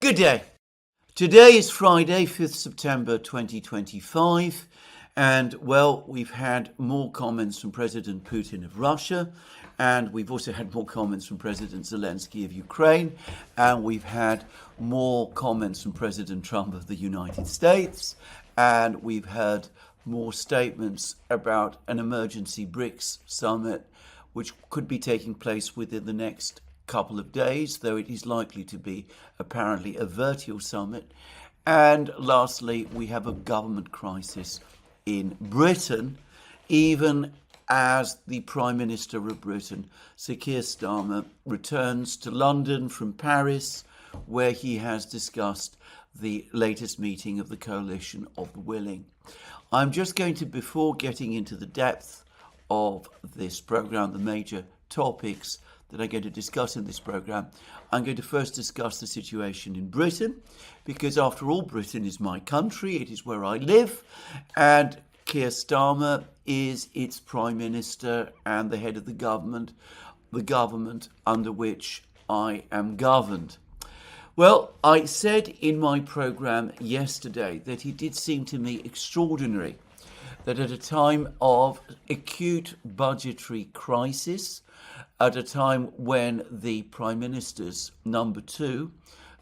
Good day. Today is Friday, 5th September 2025, and well, we've had more comments from President Putin of Russia, and we've also had more comments from President Zelensky of Ukraine, and we've had more comments from President Trump of the United States, and we've heard more statements about an emergency BRICS summit, which could be taking place within the next couple of days, though it is likely to be apparently a virtual summit. And lastly, we have a government crisis in Britain, even as the Prime Minister of Britain, Sir Keir Starmer, returns to London from Paris, where he has discussed the latest meeting of the Coalition of the Willing. I'm just going to, before getting into the depth of this programme, the major topics that I'm going to discuss in this programme, I'm going to first discuss the situation in Britain, because after all, Britain is my country, it is where I live, and Keir Starmer is its Prime Minister and the head of the government under which I am governed. Well, I said in my programme yesterday that it did seem to me extraordinary that at a time of acute budgetary crisis, at a time when the Prime Minister's number two,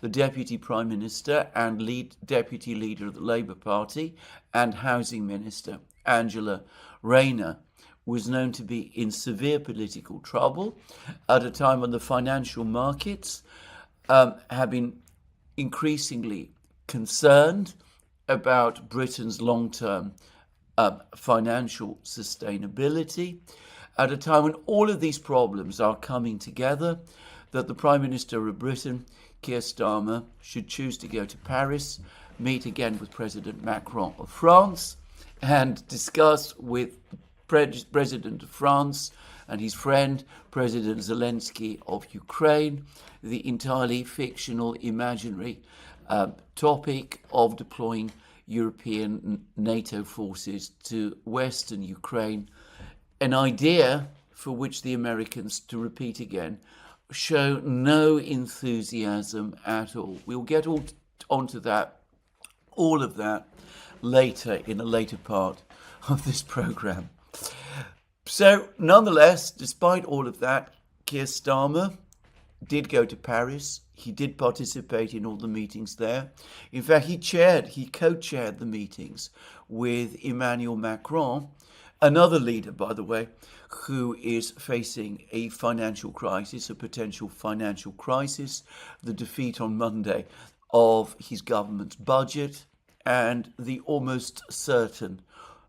the Deputy Prime Minister and Deputy Leader of the Labour Party and Housing Minister, Angela Rayner, was known to be in severe political trouble, at a time when the financial markets have been increasingly concerned about Britain's long-term financial sustainability, at a time when all of these problems are coming together, that the Prime Minister of Britain, Keir Starmer, should choose to go to Paris, meet again with President Macron of France, and discuss with President of France and his friend, President Zelensky of Ukraine, the entirely fictional, imaginary topic of deploying European NATO forces to Western Ukraine, an idea for which the Americans, to repeat again, show no enthusiasm at all. We'll get onto that, all of that, later in a later part of this programme. So, nonetheless, despite all of that, Keir Starmer did go to Paris. He did participate in all the meetings there. In fact, he co-chaired the meetings with Emmanuel Macron, another leader, by the way, who is facing a financial crisis, a potential financial crisis, the defeat on Monday of his government's budget, and the almost certain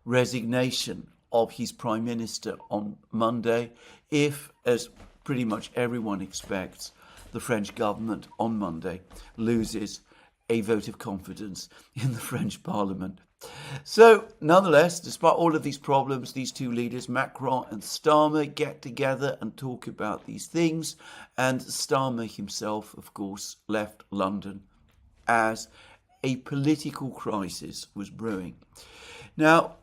resignation of his Prime Minister on Monday, if, as pretty much everyone expects, the French government on Monday loses a vote of confidence in the French Parliament. So, nonetheless, despite all of these problems, these two leaders, Macron and Starmer, get together and talk about these things, and Starmer himself, of course, left London as a political crisis was brewing. Now,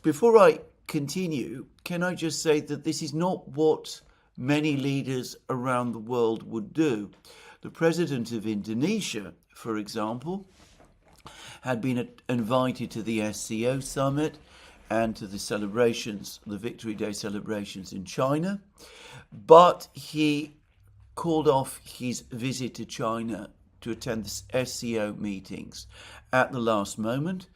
before I continue, can I just say that this is not what many leaders around the world would do. The president of Indonesia, for example, had been invited to the SCO summit and to the celebrations, the Victory Day celebrations in China, but he called off his visit to China to attend the SCO meetings at the last moment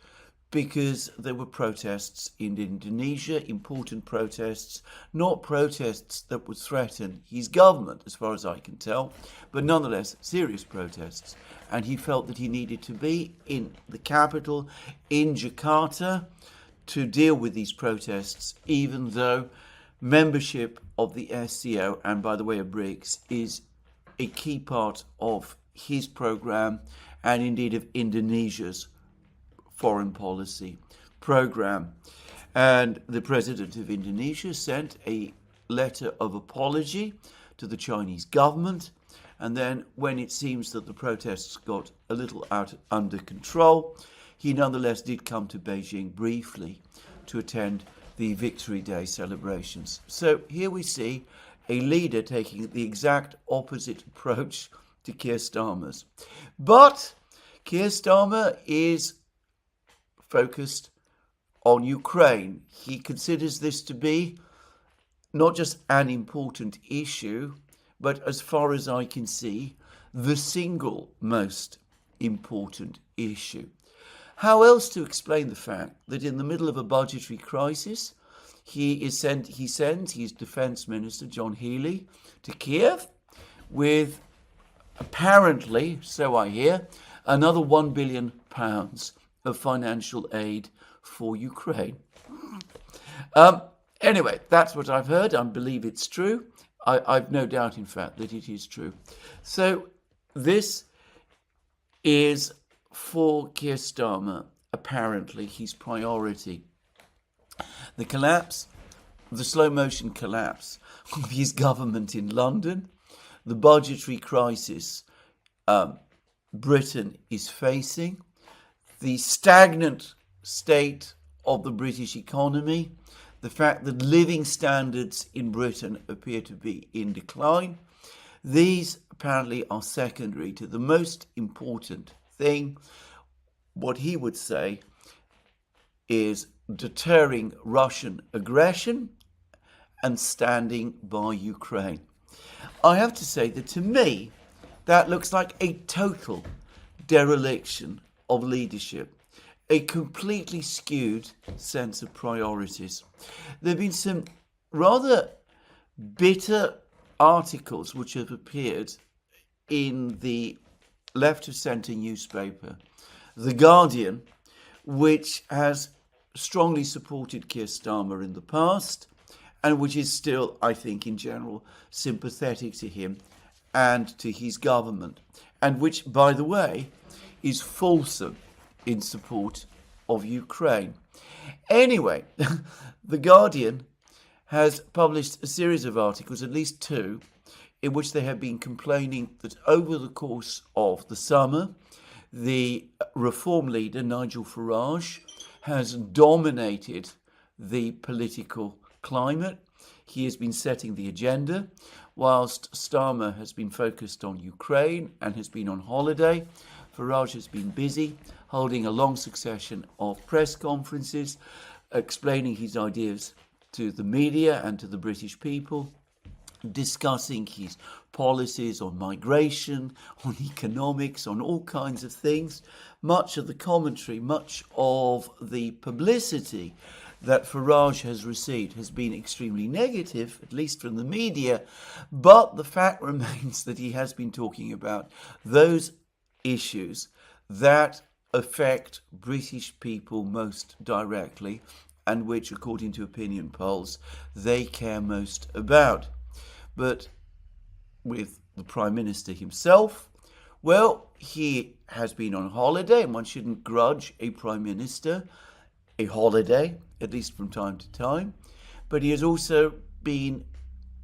because there were protests in Indonesia, important protests, not protests that would threaten his government, as far as I can tell, but nonetheless serious protests. And he felt that he needed to be in the capital, in Jakarta, to deal with these protests, even though membership of the SCO, and by the way of BRICS, is a key part of his program and indeed of Indonesia's foreign policy program. And the president of Indonesia sent a letter of apology to the Chinese government. And then when it seems that the protests got a little under control, he nonetheless did come to Beijing briefly to attend the Victory Day celebrations. So here we see a leader taking the exact opposite approach to Keir Starmer's. But Keir Starmer is focused on Ukraine. He considers this to be not just an important issue, but as far as I can see, the single most important issue. How else to explain the fact that in the middle of a budgetary crisis, he sends his defense minister, John Healey, to Kiev with apparently, so I hear, another £1 billion of financial aid for Ukraine. Anyway, that's what I've heard. I believe it's true. I've no doubt, in fact, that it is true. So this is, for Keir Starmer, apparently his priority. The collapse, the slow motion collapse of his government in London, the budgetary crisis Britain is facing, the stagnant state of the British economy, the fact that living standards in Britain appear to be in decline. These apparently are secondary to the most important thing, what he would say is deterring Russian aggression and standing by Ukraine. I have to say that to me, that looks like a total dereliction of leadership, a completely skewed sense of priorities. There have been some rather bitter articles which have appeared in the left-of-centre newspaper, The Guardian, which has strongly supported Keir Starmer in the past and which is still, I think, in general, sympathetic to him and to his government, and which, by the way, is fulsome in support of Ukraine. Anyway, The Guardian has published a series of articles, at least two, in which they have been complaining that over the course of the summer, the Reform leader, Nigel Farage, has dominated the political climate. He has been setting the agenda, whilst Starmer has been focused on Ukraine and has been on holiday. Farage has been busy holding a long succession of press conferences, explaining his ideas to the media and to the British people, discussing his policies on migration, on economics, on all kinds of things. Much of the commentary, much of the publicity that Farage has received has been extremely negative, at least from the media, but the fact remains that he has been talking about those issues that affect British people most directly and which, according to opinion polls, they care most about. But with the Prime Minister himself, well, he has been on holiday, and one shouldn't grudge a Prime Minister a holiday, at least from time to time. But he has also been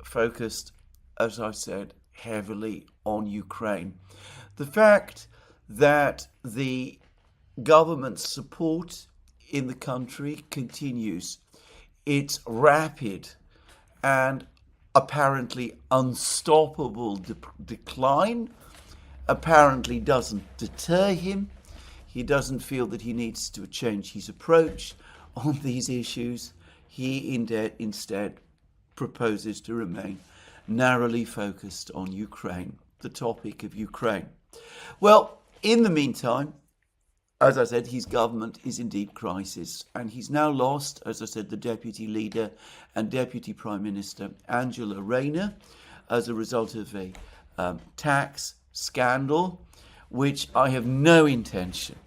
focused, as I said, heavily on Ukraine. The fact that the government's support in the country continues its rapid and apparently unstoppable decline apparently doesn't deter him. He doesn't feel that he needs to change his approach on these issues. He instead proposes to remain narrowly focused on Ukraine, the topic of Ukraine. Well, in the meantime, as I said, his government is in deep crisis, and he's now lost, as I said, the deputy leader and deputy prime minister, Angela Rayner, as a result of a tax scandal, which I have no intention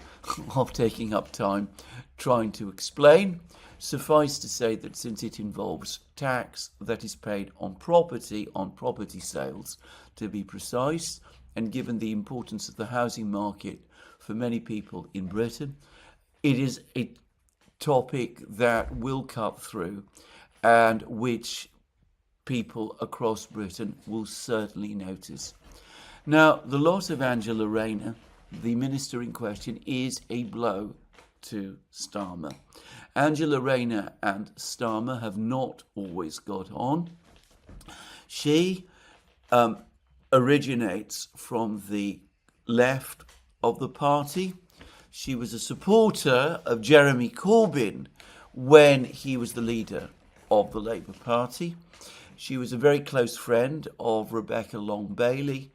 of taking up time trying to explain. Suffice to say that since it involves tax that is paid on property sales, to be precise, and given the importance of the housing market for many people in Britain, it is a topic that will cut through and which people across Britain will certainly notice. Now, the loss of Angela Rayner, the minister in question, is a blow to Starmer. Angela Rayner and Starmer have not always got on. She originates from the left of the party. She was a supporter of Jeremy Corbyn when he was the leader of the Labour Party. She was a very close friend of Rebecca Long-Bailey,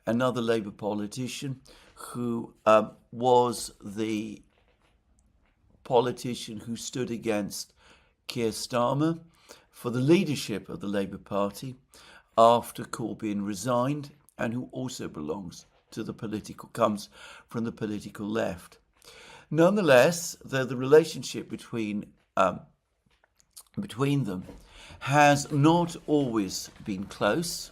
another Labour politician who was the politician who stood against Keir Starmer for the leadership of the Labour Party after Corbyn resigned, and who also comes from the political left. Nonetheless, though the relationship between them has not always been close,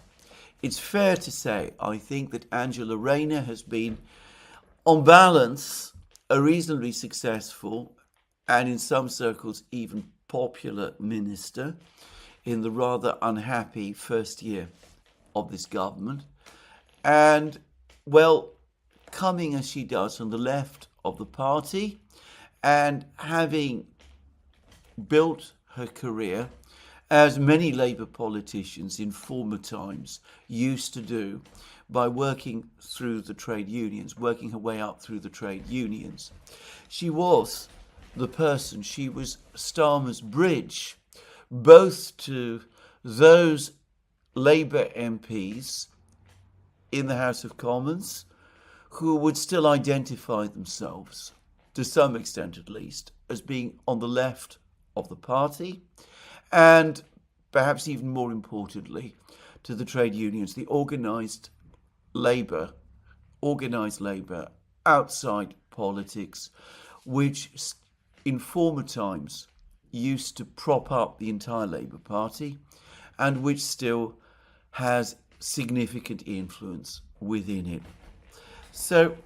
it's fair to say, I think, that Angela Rayner has been, on balance, a reasonably successful and in some circles even popular minister in the rather unhappy first year of this government. And, well, coming as she does from the left of the party and having built her career, as many Labour politicians in former times used to do, by working through the trade unions, working her way up through the trade unions. She was Starmer's bridge, both to those Labour MPs in the House of Commons who would still identify themselves, to some extent at least, as being on the left of the party, and perhaps even more importantly, to the trade unions, the organised labour outside politics, which in former times used to prop up the entire Labour Party and which still has significant influence within it. So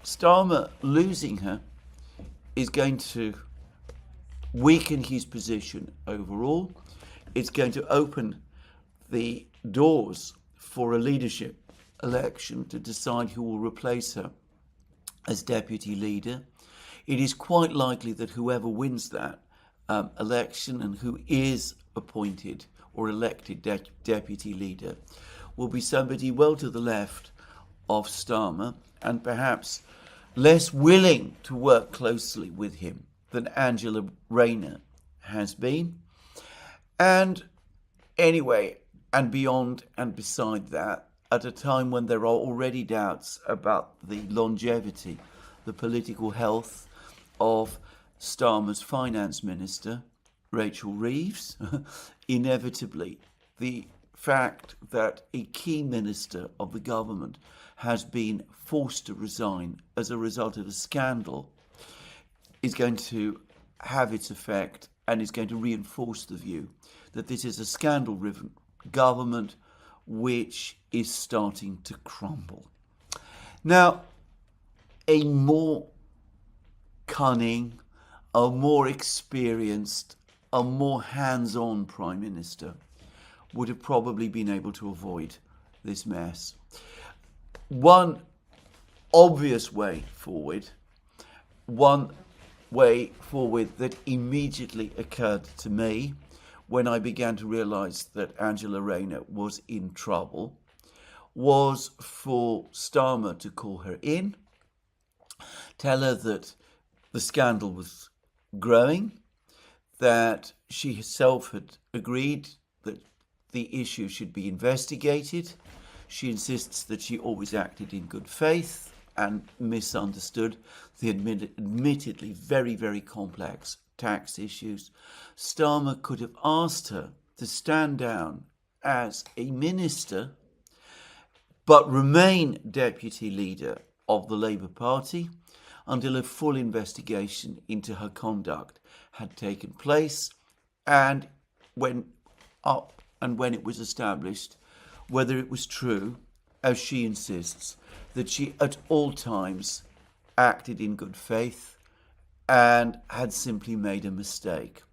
Starmer losing her is going to weaken his position overall. It's going to open the doors for a leadership election to decide who will replace her as deputy leader. It is quite likely that whoever wins that election and who is appointed or elected deputy leader will be somebody well to the left of Starmer and perhaps less willing to work closely with him than Angela Rayner has been. And anyway, and beyond and beside that, at a time when there are already doubts about the longevity, the political health of Starmer's finance minister, Rachel Reeves, inevitably the fact that a key minister of the government has been forced to resign as a result of a scandal is going to have its effect and is going to reinforce the view that this is a scandal-riven government which is starting to crumble. Now, a more cunning, a more experienced, a more hands-on Prime Minister would have probably been able to avoid this mess. One obvious way forward, that immediately occurred to me when I began to realise that Angela Rayner was in trouble, was for Starmer to call her in, tell her that the scandal was growing, that she herself had agreed that the issue should be investigated. She insists that she always acted in good faith and misunderstood the admittedly very, very complex tax issues. Starmer could have asked her to stand down as a minister but remain deputy leader of the Labour Party until a full investigation into her conduct had taken place, and when it was established whether it was true, as she insists, that she at all times acted in good faith and had simply made a mistake.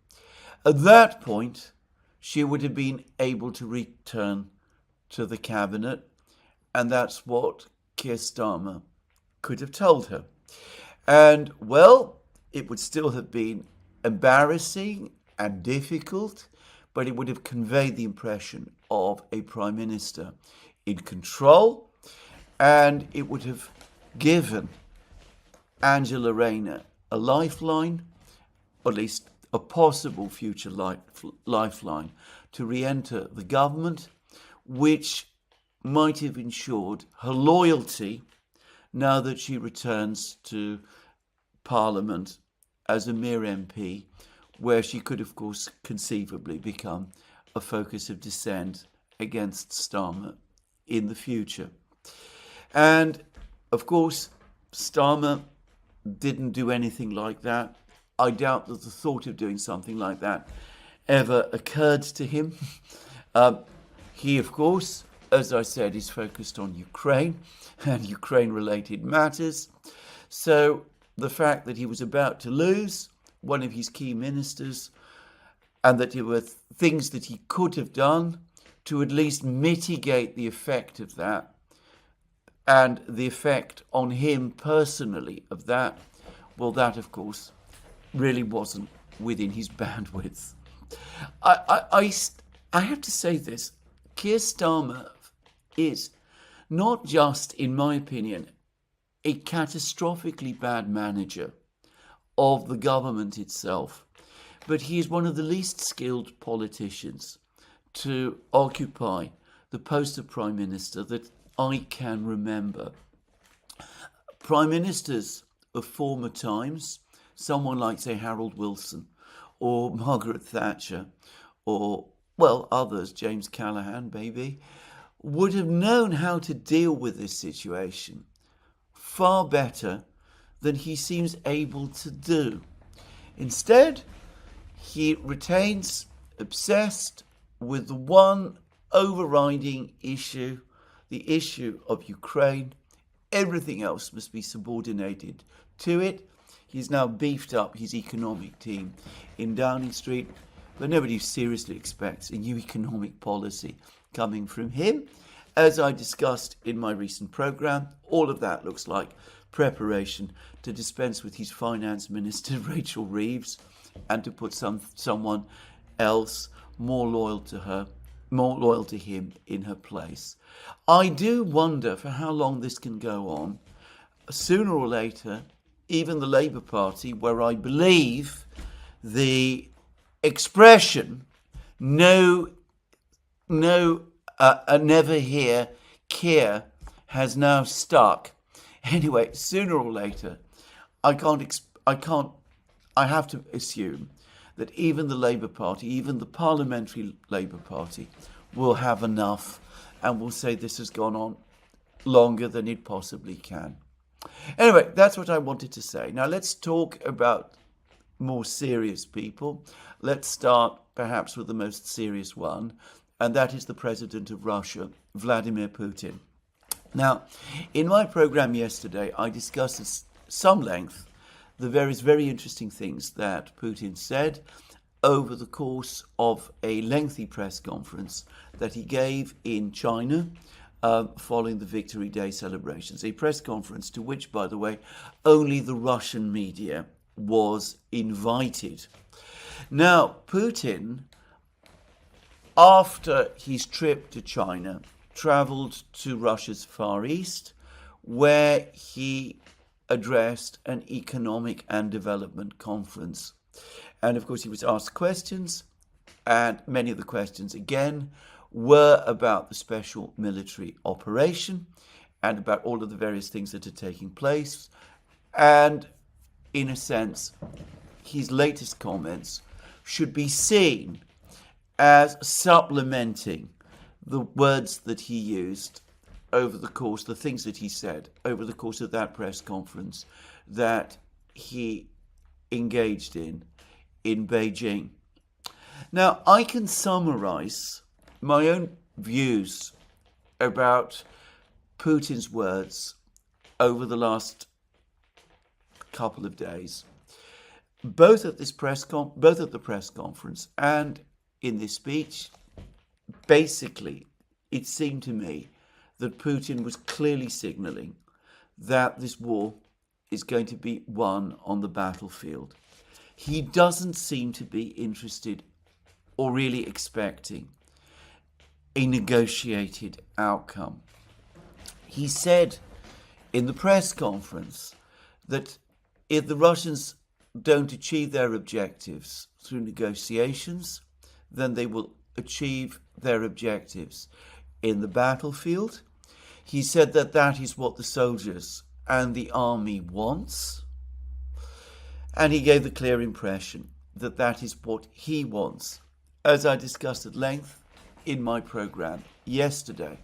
At that point, she would have been able to return to the cabinet, and that's what Keir Starmer could have told her. And, well, it would still have been embarrassing and difficult, but it would have conveyed the impression of a Prime Minister in control, and it would have given Angela Rayner a lifeline, or at least a possible future lifeline, to re-enter the government, which might have ensured her loyalty now that she returns to Parliament as a mere MP, where she could, of course, conceivably become a focus of dissent against Starmer in the future. And, of course, Starmer didn't do anything like that. I doubt that the thought of doing something like that ever occurred to him. He, of course, as I said, is focused on Ukraine and Ukraine-related matters. So the fact that he was about to lose one of his key ministers, and that there were things that he could have done to at least mitigate the effect of that, and the effect on him personally of that, well, that, of course, really wasn't within his bandwidth. I have to say this. Keir Starmer is not just, in my opinion, a catastrophically bad manager of the government itself, but he is one of the least skilled politicians to occupy the post of Prime Minister that I can remember. Prime Ministers of former times, someone like, say, Harold Wilson or Margaret Thatcher or, well, others, James Callaghan maybe, would have known how to deal with this situation far better than he seems able to do. Instead, he retains obsessed with the one overriding issue, the issue of Ukraine. Everything else must be subordinated to it. He's now beefed up his economic team in Downing Street, but nobody seriously expects a new economic policy coming from him. As I discussed in my recent programme, all of that looks like preparation to dispense with his finance minister, Rachel Reeves, and to put someone else more loyal to him in her place. I do wonder for how long this can go on. Sooner or later, even the Labour Party, where I believe the expression never hear keir has now stuck. Anyway, sooner or later, I have to assume that even the Labour Party, even the Parliamentary Labour Party, will have enough and will say this has gone on longer than it possibly can. Anyway, that's what I wanted to say. Now let's talk about more serious people. Let's start perhaps with the most serious one, and that is the President of Russia, Vladimir Putin. Now, in my program yesterday, I discussed at some length the various very interesting things that Putin said over the course of a lengthy press conference that he gave in China following the Victory Day celebrations. A press conference to which, by the way, only the Russian media was invited. Now, Putin, after his trip to China, travelled to Russia's Far East, where he addressed an economic and development conference. And of course, he was asked questions, and many of the questions, again, were about the special military operation and about all of the various things that are taking place. And in a sense, his latest comments should be seen as supplementing the words that he used over the course, the things that he said over the course of that press conference that he engaged in Beijing. Now, I can summarize my own views about Putin's words over the last couple of days, both at the press conference and in this speech. Basically, it seemed to me that Putin was clearly signaling that this war is going to be won on the battlefield. He doesn't seem to be interested or really expecting a negotiated outcome. He said in the press conference that if the Russians don't achieve their objectives through negotiations, then they will achieve their objectives in the battlefield. He said that that is what the soldiers and the army wants. And he gave the clear impression that that is what he wants. As I discussed at length in my program yesterday,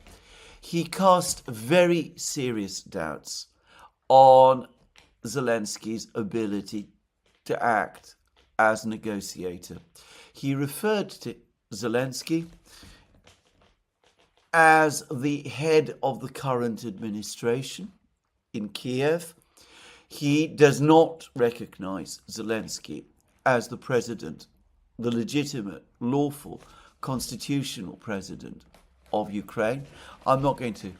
he cast very serious doubts on Zelensky's ability to act as negotiator. He referred to Zelensky as the head of the current administration in Kiev. He does not recognize Zelensky as the president, the legitimate, lawful, constitutional president of Ukraine. I'm not going to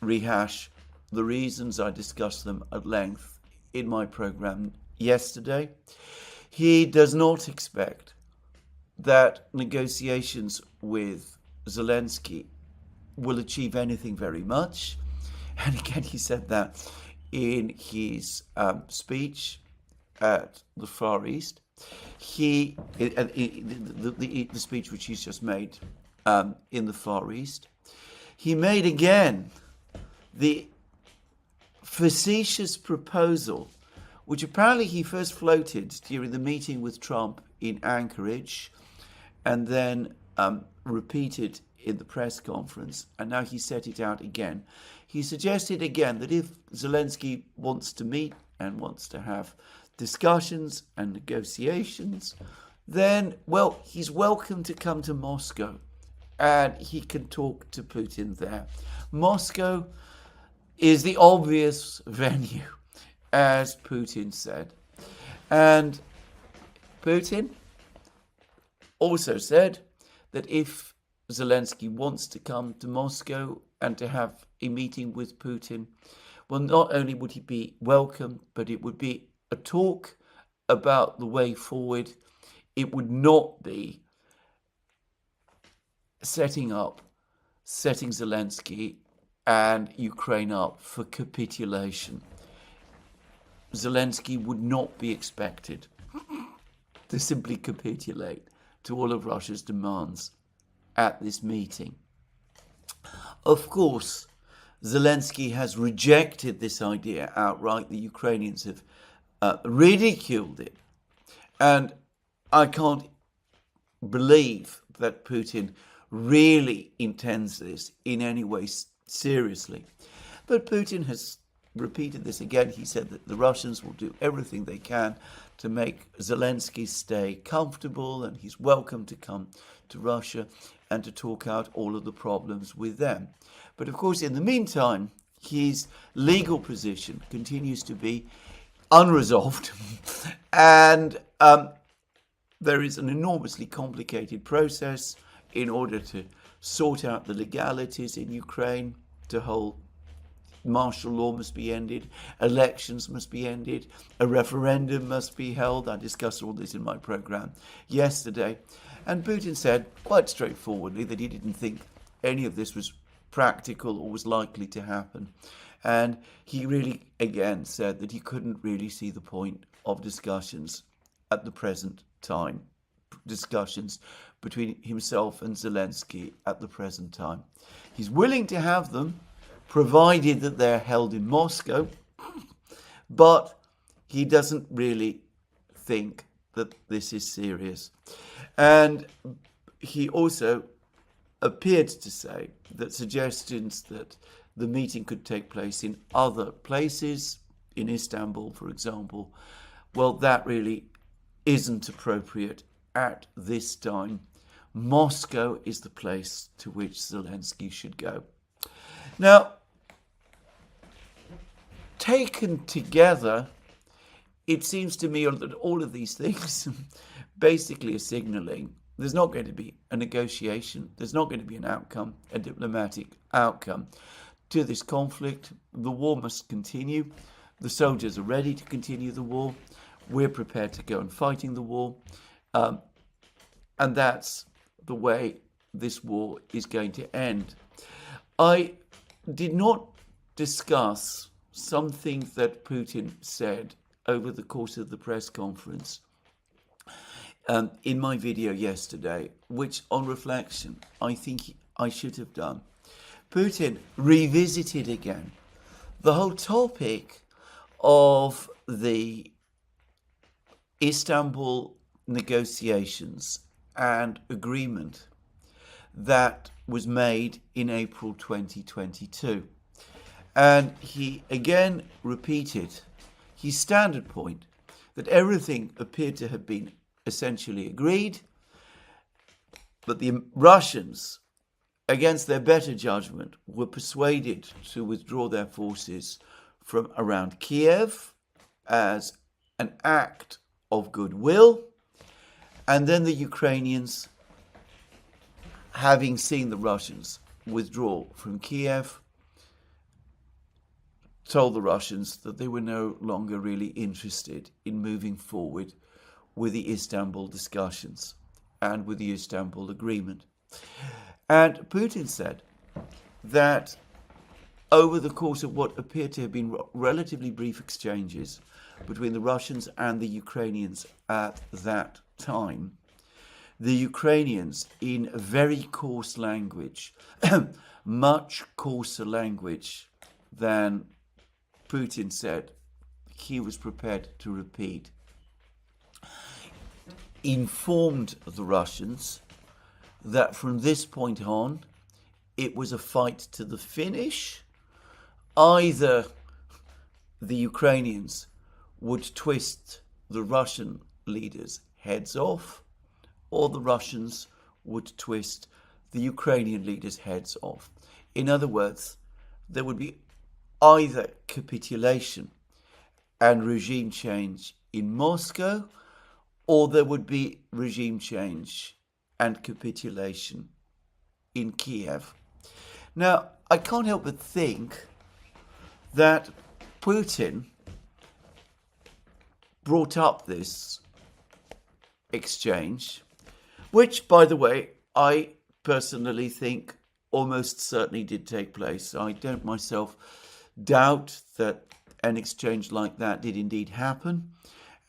rehash the reasons. I discussed them at length in my program yesterday. He does not expect that negotiations with Zelensky will achieve anything very much. And again, he said that in his speech at the Far East. The speech which he's just made in the Far East. He made again the facetious proposal, which apparently he first floated during the meeting with Trump in Anchorage, and then repeated in the press conference, and now he set it out again. He suggested again that if Zelensky wants to meet and wants to have discussions and negotiations, then, well, he's welcome to come to Moscow and he can talk to Putin there. Moscow is the obvious venue, as Putin said. And Putin also said that if Zelensky wants to come to Moscow and to have a meeting with Putin, well, not only would he be welcome, but it would be a talk about the way forward. It would not be setting Zelensky and Ukraine up for capitulation. Zelensky would not be expected to simply capitulate to all of Russia's demands at this meeting. Of course, Zelensky has rejected this idea outright. The Ukrainians have ridiculed it. And I can't believe that Putin really intends this in any way seriously. But Putin has repeated this again. He said that the Russians will do everything they can to make Zelensky stay comfortable, and he's welcome to come to Russia and to talk out all of the problems with them. But of course, in the meantime, his legal position continues to be unresolved, and there is an enormously complicated process in order to sort out the legalities in Ukraine. To hold martial law must be ended, elections must be ended, a referendum must be held. I discussed all this in my program yesterday. And Putin said quite straightforwardly that he didn't think any of this was practical or was likely to happen. And he really, again, said that he couldn't really see the point of discussions at the present time, discussions between himself and Zelensky at the present time. He's willing to have them, provided that they're held in Moscow, but he doesn't really think that this is serious. And he also appeared to say that suggestions that the meeting could take place in other places, in Istanbul, for example, well, that really isn't appropriate at this time. Moscow is the place to which Zelensky should go. Now, taken together, it seems to me that all of these things basically are signaling there's not going to be a negotiation, there's not going to be an outcome, a diplomatic outcome to this conflict. The war must continue. The soldiers are ready to continue the war. We're prepared to go on fighting the war. And that's the way this war is going to end. I did not discuss something that Putin said over the course of the press conference in my video yesterday, which on reflection I think I should have done. Putin revisited again the whole topic of the Istanbul negotiations and agreement that was made in April 2022. And he again repeated his standard point that everything appeared to have been essentially agreed, but the Russians, against their better judgment, were persuaded to withdraw their forces from around Kiev as an act of goodwill. And then the Ukrainians, having seen the Russians withdraw from Kiev, told the Russians that they were no longer really interested in moving forward with the Istanbul discussions and with the Istanbul agreement. And Putin said that over the course of what appeared to have been relatively brief exchanges between the Russians and the Ukrainians at that time, the Ukrainians, in very coarse language, much coarser language than Putin said he was prepared to repeat, informed the Russians that from this point on it was a fight to the finish. Either the Ukrainians would twist the Russian leaders' heads off, or the Russians would twist the Ukrainian leaders' heads off. In other words, there would be either capitulation and regime change in Moscow, or there would be regime change and capitulation in Kiev. Now, I can't help but think that Putin brought up this exchange, which, by the way, I personally think almost certainly did take place. I don't myself doubt that an exchange like that did indeed happen.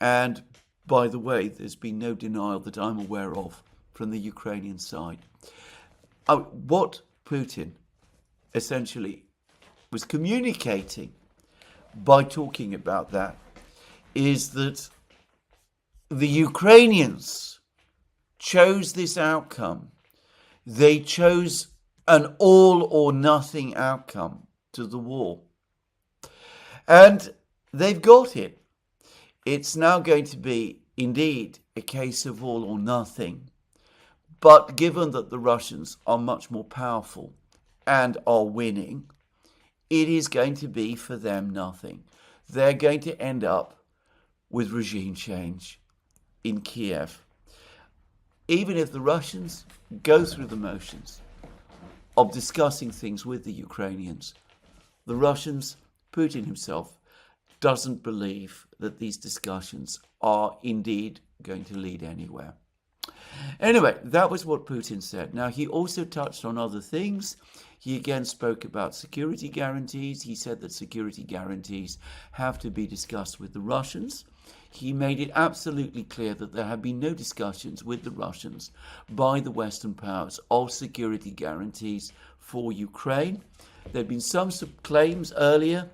And by the way, there's been no denial that I'm aware of from the Ukrainian side. What Putin essentially was communicating by talking about that is that the Ukrainians chose this outcome. They chose an all or nothing outcome to the war. And they've got it. It's now going to be indeed a case of all or nothing. But given that the Russians are much more powerful and are winning, it is going to be for them nothing. They're going to end up with regime change in Kiev. Even if the Russians go through the motions of discussing things with the Ukrainians, the Russians, Putin himself, doesn't believe that these discussions are indeed going to lead anywhere. Anyway, that was what Putin said. Now, he also touched on other things. He again spoke about security guarantees. He said that security guarantees have to be discussed with the Russians. He made it absolutely clear that there have been no discussions with the Russians by the Western powers of security guarantees for Ukraine. There have been some claims earlier,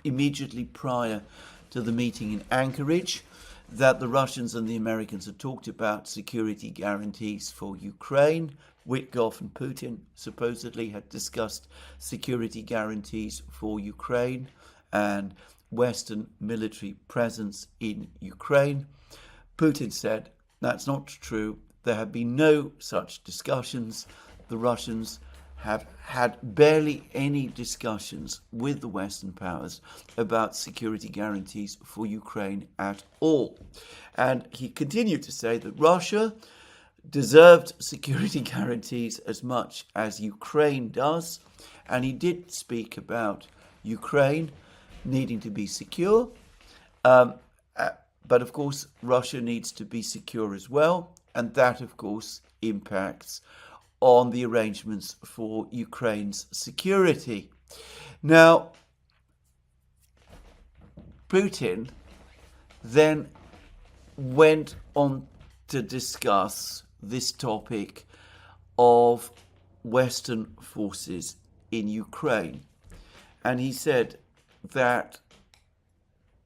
immediately prior to the meeting in Anchorage, that the Russians and the Americans had talked about security guarantees for Ukraine. Witkoff and Putin supposedly had discussed security guarantees for Ukraine and Western military presence in Ukraine. Putin said that's not true. There have been no such discussions. The Russians have had barely any discussions with the Western powers about security guarantees for Ukraine at all. And he continued to say that Russia deserved security guarantees as much as Ukraine does. And he did speak about Ukraine needing to be secure. But of course, Russia needs to be secure as well. And that, of course, impacts on the arrangements for Ukraine's security. Now, Putin then went on to discuss this topic of Western forces in Ukraine. And he said that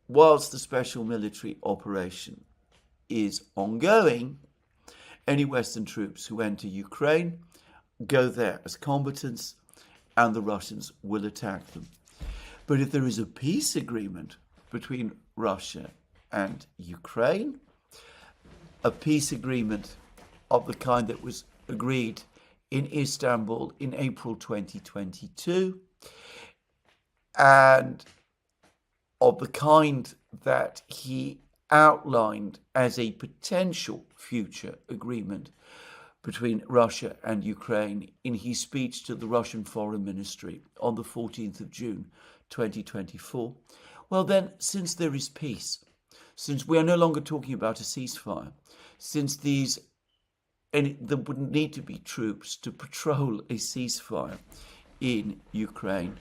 whilst the special military operation is ongoing, any Western troops who enter Ukraine go there as combatants and the Russians will attack them. But if there is a peace agreement between Russia and Ukraine, a peace agreement of the kind that was agreed in Istanbul in April 2022, and of the kind that he outlined as a potential future agreement between Russia and Ukraine in his speech to the Russian Foreign Ministry on the 14th of June 2024, well then, since there is peace, since we are no longer talking about a ceasefire, since there wouldn't need to be troops to patrol a ceasefire in Ukraine,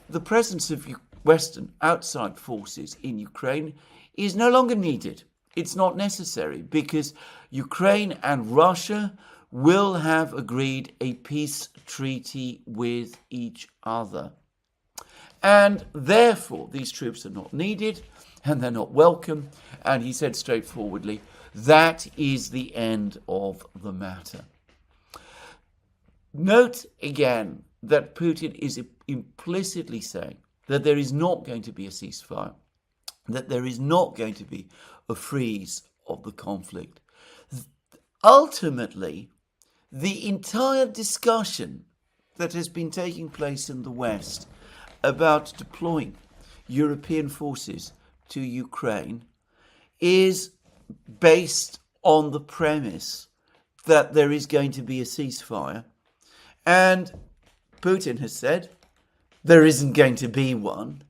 the presence of Western outside forces in Ukraine is no longer needed. It's not necessary because Ukraine and Russia will have agreed a peace treaty with each other. And therefore, these troops are not needed and they're not welcome. And he said straightforwardly, that is the end of the matter. Note again that Putin is implicitly saying that there is not going to be a ceasefire, that there is not going to be a freeze of the conflict. Ultimately, the entire discussion that has been taking place in the West about deploying European forces to Ukraine is based on the premise that there is going to be a ceasefire. And Putin has said there isn't going to be one.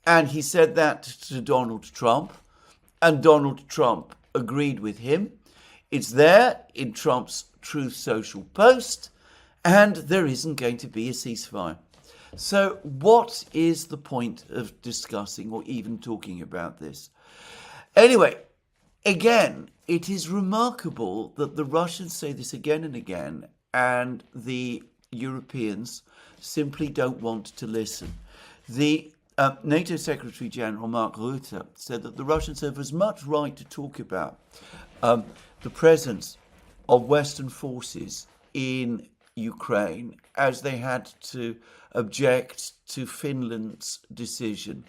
And he said that to Donald Trump. And Donald Trump agreed with him. It's there in Trump's Truth Social post. And there isn't going to be a ceasefire. So what is the point of discussing or even talking about this? Anyway, again, it is remarkable that the Russians say this again and again, and the Europeans simply don't want to listen. The NATO Secretary General Mark Rutte said that the Russians have as much right to talk about the presence of Western forces in Ukraine as they had to object to Finland's decision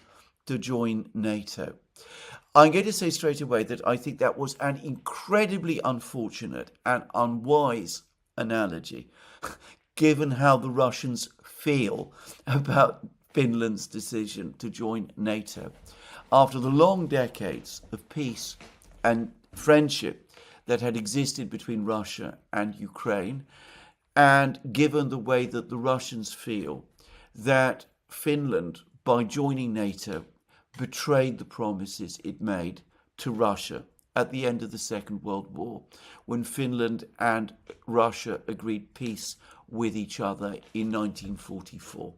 to join NATO. I'm going to say straight away that I think that was an incredibly unfortunate and unwise analogy, given how the Russians feel about Finland's decision to join NATO. After the long decades of peace and friendship that had existed between Russia and Ukraine, and given the way that the Russians feel that Finland, by joining NATO, betrayed the promises it made to Russia at the end of the Second World War, when Finland and Russia agreed peace with each other in 1944.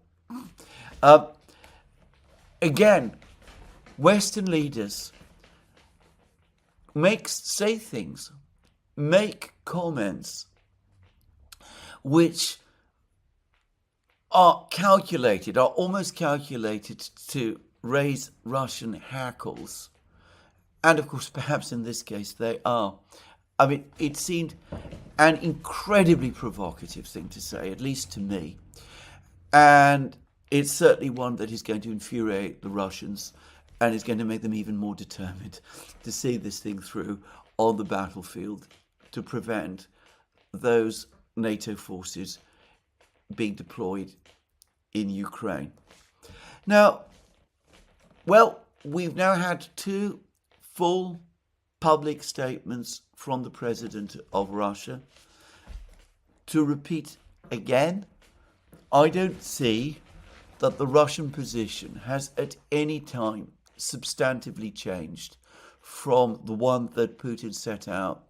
Again, Western leaders say things, make comments which are almost calculated to raise Russian hackles. And of course, perhaps in this case, they are. I mean, it seemed an incredibly provocative thing to say, at least to me. And it's certainly one that is going to infuriate the Russians and is going to make them even more determined to see this thing through on the battlefield to prevent those NATO forces being deployed in Ukraine. Now, we've now had two full public statements from the president of Russia. To repeat again, I don't see that the Russian position has at any time substantively changed from the one that Putin set out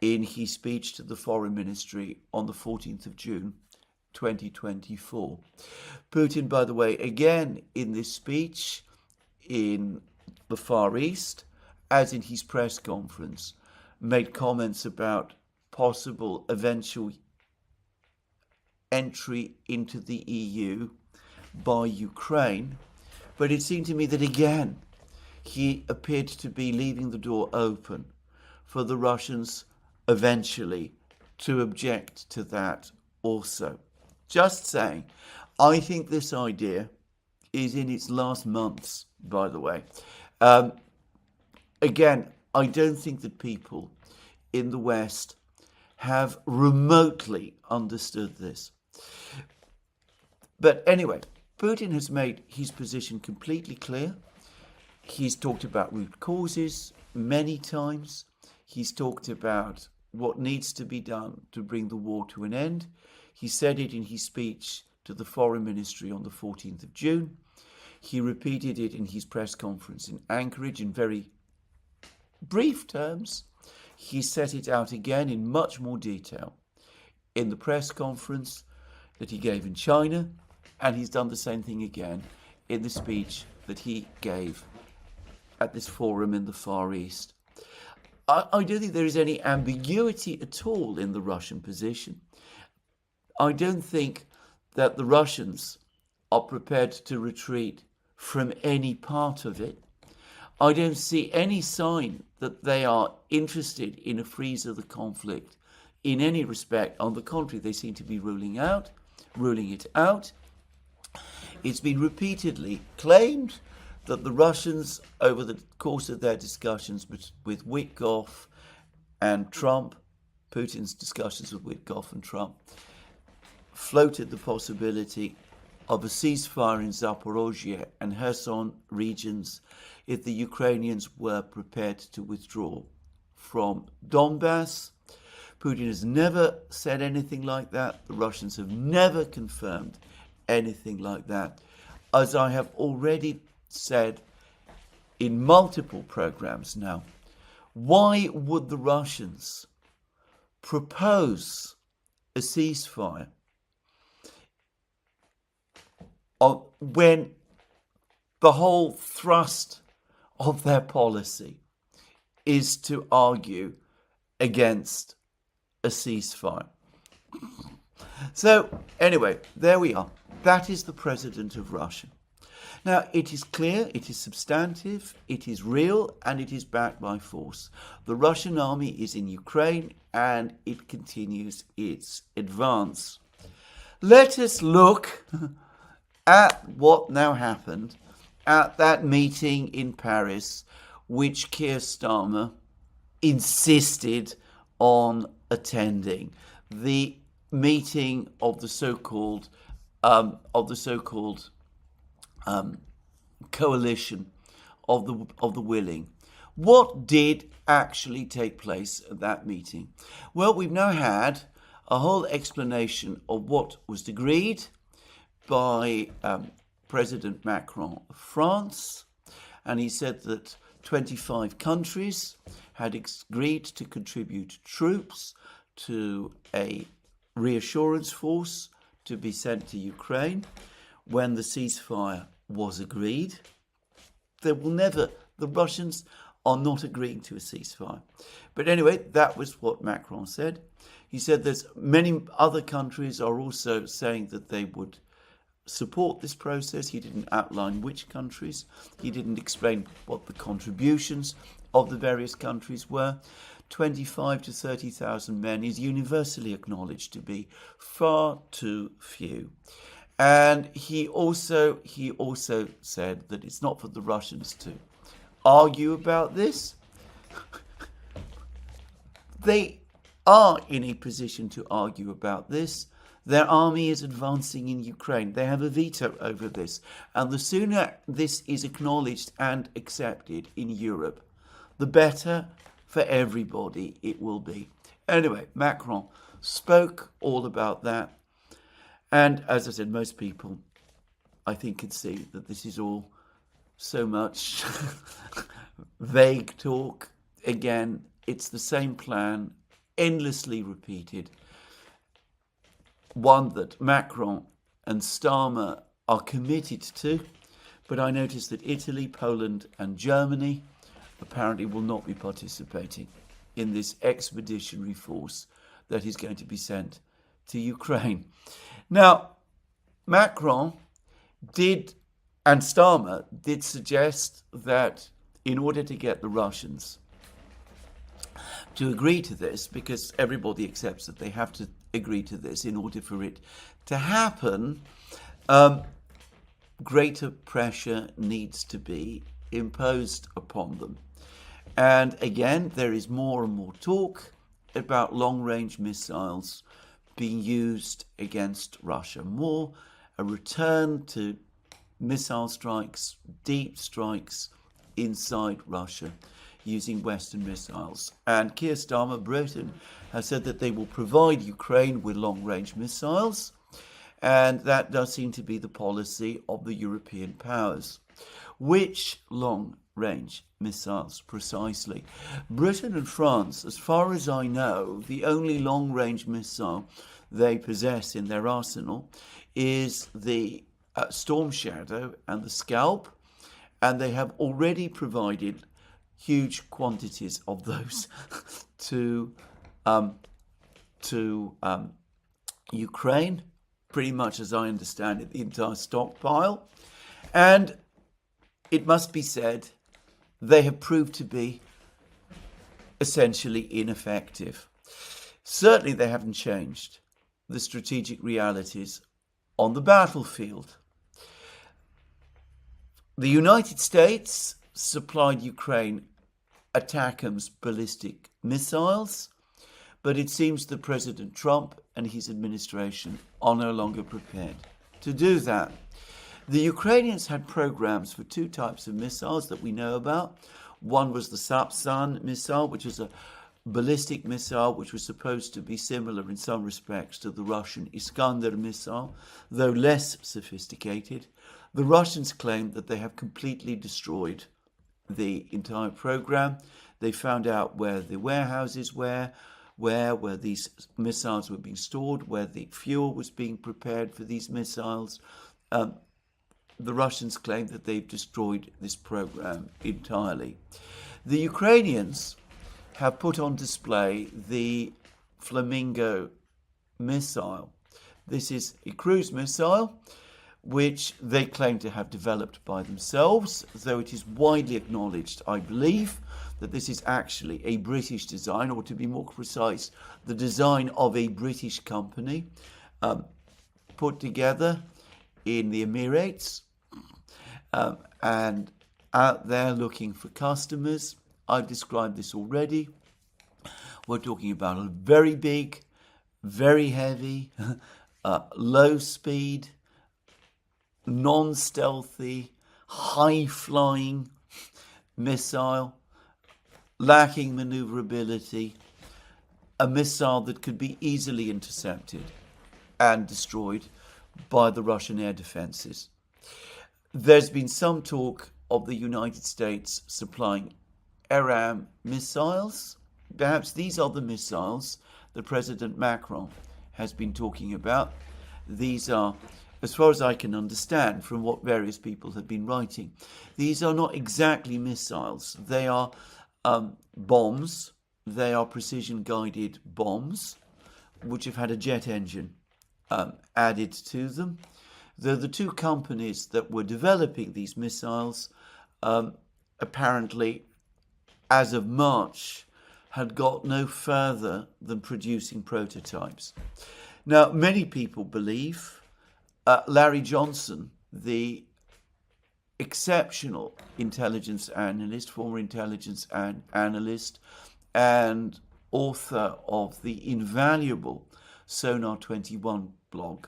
in his speech to the Foreign Ministry on the 14th of June 2024. Putin, by the way, again in this speech in the Far East, as in his press conference, made comments about possible eventual entry into the EU by Ukraine. But it seemed to me that again, he appeared to be leaving the door open for the Russians eventually to object to that also. Just saying, I think this idea is in its last months, by the way. Again, I don't think that people in the West have remotely understood this. But anyway, Putin has made his position completely clear. He's talked about root causes many times. He's talked about what needs to be done to bring the war to an end. He said it in his speech to the Foreign Ministry on the 14th of June. He repeated it in his press conference in Anchorage in very brief terms. He set it out again in much more detail in the press conference that he gave in China, and he's done the same thing again in the speech that he gave at this forum in the Far East. I don't think there is any ambiguity at all in the Russian position. I don't think that the Russians are prepared to retreat from any part of it. I don't see any sign that they are interested in a freeze of the conflict in any respect. On the contrary, they seem to be ruling it out. It's been repeatedly claimed that the Russians, over the course of their discussions with Witkoff and Trump, Putin's discussions with Witkoff and Trump, floated the possibility of a ceasefire in Zaporozhye and Kherson regions if the Ukrainians were prepared to withdraw from Donbass. Putin has never said anything like that. The Russians have never confirmed anything like that. As I have already said in multiple programs now, why would the Russians propose a ceasefire when the whole thrust of their policy is to argue against a ceasefire? So anyway, there we are. That is the president of Russia. Now, it is clear, it is substantive, it is real, and it is backed by force. The Russian army is in Ukraine, and it continues its advance. Let us look at what now happened at that meeting in Paris, which Keir Starmer insisted on attending. The meeting of the so-called coalition of the willing. What did actually take place at that meeting? Well, we've now had a whole explanation of what was agreed by President Macron of France, and he said that 25 countries had agreed to contribute troops to a reassurance force to be sent to Ukraine when the ceasefire was agreed. The Russians are not agreeing to a ceasefire. But anyway, that was what Macron said. He said there's many other countries are also saying that they would support this process. He didn't outline which countries. He didn't explain what the contributions of the various countries were. 25 to 30,000 men is universally acknowledged to be far too few. And he also said that it's not for the Russians to argue about this. They are in a position to argue about this. Their army is advancing in Ukraine. They have a veto over this. And the sooner this is acknowledged and accepted in Europe, the better for everybody it will be. Anyway, Macron spoke all about that. And as I said, most people, I think, can see that this is all so much vague talk. Again, it's the same plan endlessly repeated, one that Macron and Starmer are committed to, but I noticed that Italy, Poland and Germany apparently will not be participating in this expeditionary force that is going to be sent to Ukraine. Now, Macron did, and Starmer did suggest that in order to get the Russians to agree to this, because everybody accepts that they have to agree to this in order for it to happen, greater pressure needs to be imposed upon them. And again, there is more and more talk about long-range missiles being used against Russia. More a return to missile strikes, deep strikes inside Russia using Western missiles. And Keir Starmer, Britain, has said that they will provide Ukraine with long-range missiles, and that does seem to be the policy of the European powers. Which long-range missiles precisely? Britain and France, as far as I know, the only long-range missile they possess in their arsenal is the Storm Shadow and the Scalp, and they have already provided huge quantities of those to Ukraine, pretty much as I understand it, the entire stockpile. And it must be said, they have proved to be essentially ineffective. Certainly they haven't changed the strategic realities on the battlefield. The United States supplied Ukraine ATACMS ballistic missiles, but it seems that President Trump and his administration are no longer prepared to do that. The Ukrainians had programs for two types of missiles that we know about. One was the Sapsan missile, which is a ballistic missile which was supposed to be similar in some respects to the Russian Iskander missile, though less sophisticated. The Russians claim that they have completely destroyed the entire program. They found out where the warehouses were, where these missiles were being stored, where the fuel was being prepared for these missiles. The Russians claim that they've destroyed this program entirely. The Ukrainians have put on display the Flamingo missile. This is a cruise missile which they claim to have developed by themselves, though it is widely acknowledged, I believe, that this is actually a British design, or to be more precise, the design of a British company put together in the Emirates and out there looking for customers. I've described this already. We're talking about a very big, very heavy, low speed, non-stealthy, high-flying missile, lacking maneuverability, a missile that could be easily intercepted and destroyed by the Russian air defenses. There's been some talk of the United States supplying Aram missiles. Perhaps these are the missiles that President Macron has been talking about. These are, as far as I can understand from what various people have been writing, these are not exactly missiles. They are bombs. They are precision-guided bombs, which have had a jet engine added to them. Though the two companies that were developing these missiles apparently, as of March, had got no further than producing prototypes. Now, many people believe Larry Johnson, the exceptional intelligence analyst, former intelligence analyst, and author of the invaluable Sonar 21 blog.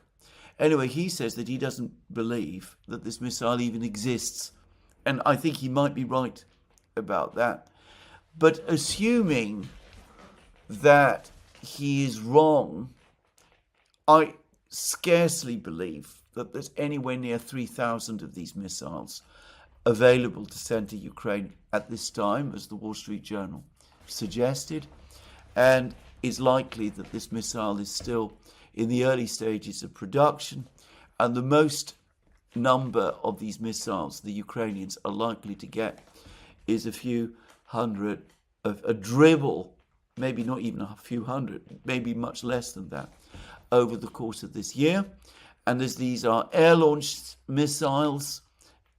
Anyway, he says that he doesn't believe that this missile even exists. And I think he might be right about that. But assuming that he is wrong, I scarcely believe that there's anywhere near 3,000 of these missiles available to send to Ukraine at this time, as the Wall Street Journal suggested. And is likely that this missile is still in the early stages of production, and the most number of these missiles the Ukrainians are likely to get is a few hundred, of a dribble, maybe not even a few hundred, maybe much less than that, over the course of this year. And as these are air-launched missiles,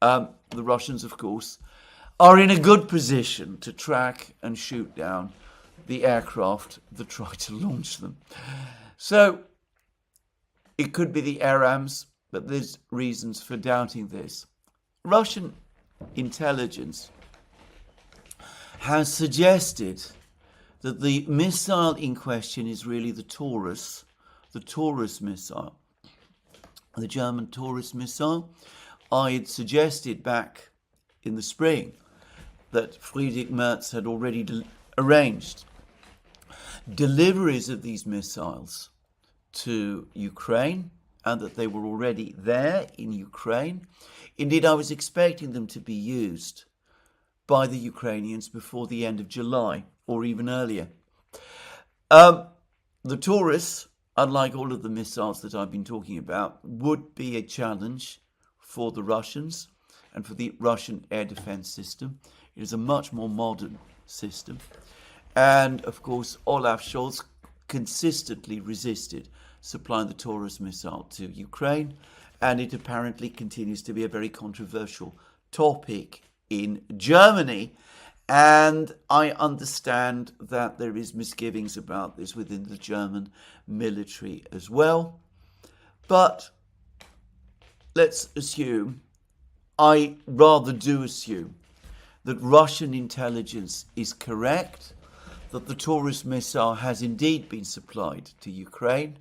the Russians, of course, are in a good position to track and shoot down the aircraft that try to launch them. So it could be the ARAMs, but there's reasons for doubting this. Russian intelligence has suggested that the missile in question is really the Taurus missile, the German Taurus missile. I had suggested back in the spring that Friedrich Merz had already arranged deliveries of these missiles to Ukraine, and that they were already there in Ukraine. Indeed, I was expecting them to be used by the Ukrainians before the end of July, or even earlier. The Taurus, unlike all of the missiles that I've been talking about, would be a challenge for the Russians and for the Russian air defense system. It is a much more modern system. And, of course, Olaf Scholz consistently resisted supplying the Taurus missile to Ukraine, and it apparently continues to be a very controversial topic in Germany. And I understand that there is misgivings about this within the German military as well. But let's assume, I rather do assume, that Russian intelligence is correct, that the Taurus missile has indeed been supplied to Ukraine,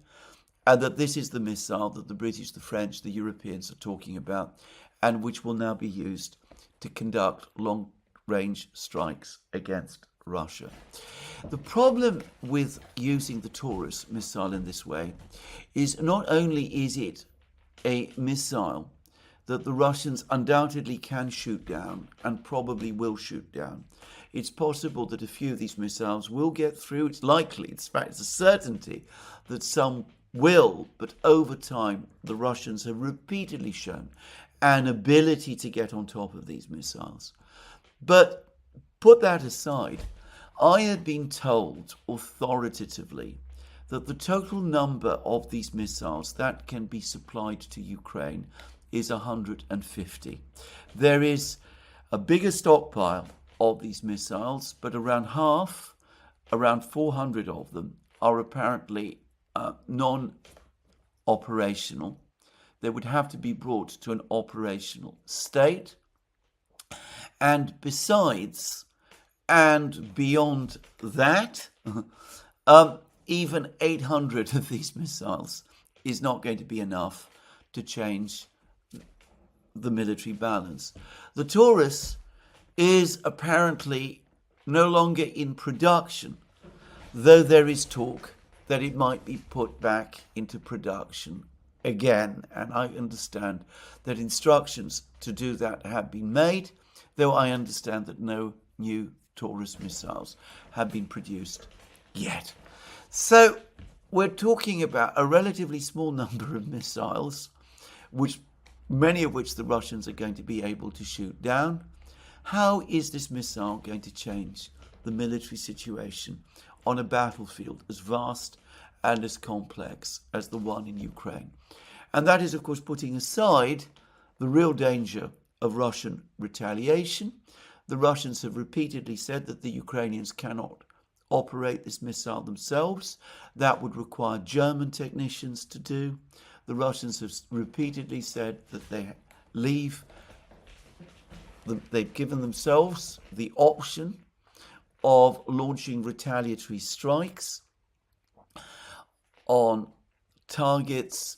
and that this is the missile that the British, the French, the Europeans are talking about, and which will now be used to conduct long-range strikes against Russia. The problem with using the Taurus missile in this way is not only is it a missile that the Russians undoubtedly can shoot down and probably will shoot down. It's possible that a few of these missiles will get through. It's likely, in fact, it's a certainty that some will, but over time, the Russians have repeatedly shown an ability to get on top of these missiles. But put that aside, I had been told authoritatively that the total number of these missiles that can be supplied to Ukraine is 150. There is a bigger stockpile of these missiles, but around half, around 400 of them, are apparently non-operational. They would have to be brought to an operational state. And besides, and beyond that, even 800 of these missiles is not going to be enough to change the military balance. The Taurus is apparently no longer in production, though there is talk that it might be put back into production again. And I understand that instructions to do that have been made, though I understand that no new Taurus missiles have been produced yet. So we're talking about a relatively small number of missiles, many of which the Russians are going to be able to shoot down. How is this missile going to change the military situation on a battlefield as vast and as complex as the one in Ukraine? And that is, of course, putting aside the real danger of Russian retaliation. The Russians have repeatedly said that the Ukrainians cannot operate this missile themselves. That would require German technicians to do. The Russians have repeatedly said that they've given themselves the option of launching retaliatory strikes on targets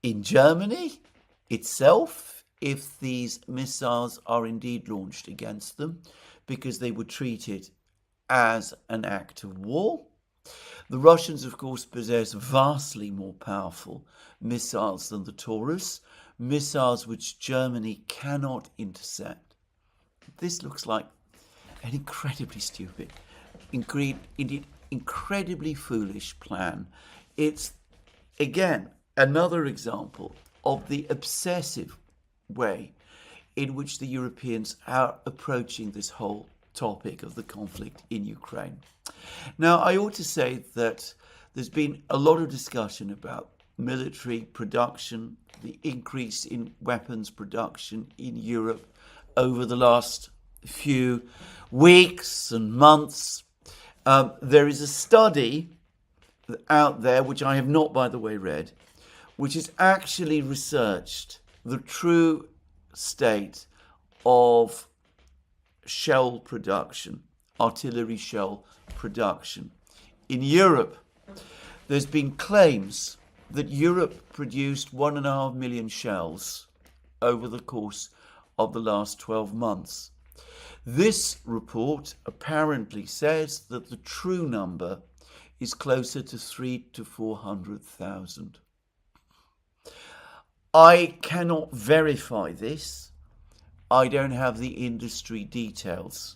in Germany itself if these missiles are indeed launched against them, because they would treat it as an act of war. The Russians, of course, possess vastly more powerful missiles than the Taurus, missiles which Germany cannot intercept. This looks like an incredibly stupid, indeed incredibly foolish plan. It's, again, another example of the obsessive way in which the Europeans are approaching this whole topic of the conflict in Ukraine. Now, I ought to say that there's been a lot of discussion about military production, the increase in weapons production in Europe over the last few weeks and months. There is a study out there, which I have not, by the way, read, which has actually researched the true state of shell production, artillery shell production. In Europe, there's been claims that Europe produced 1.5 million shells over the course of the last 12 months. This report apparently says that the true number is closer to 300,000 to 400,000. I cannot verify this. I don't have the industry details,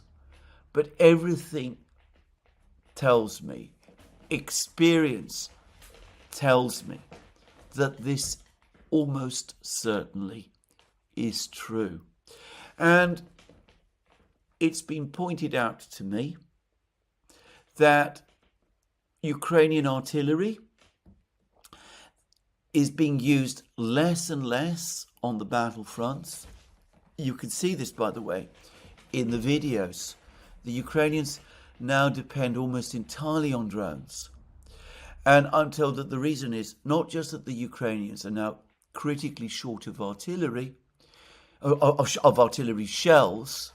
but everything tells me, experience tells me, that this almost certainly is true. And it's been pointed out to me that Ukrainian artillery is being used less and less on the battlefronts. You can see this, by the way, in the videos. The Ukrainians now depend almost entirely on drones. And I'm told that the reason is not just that the Ukrainians are now critically short of artillery, of artillery shells,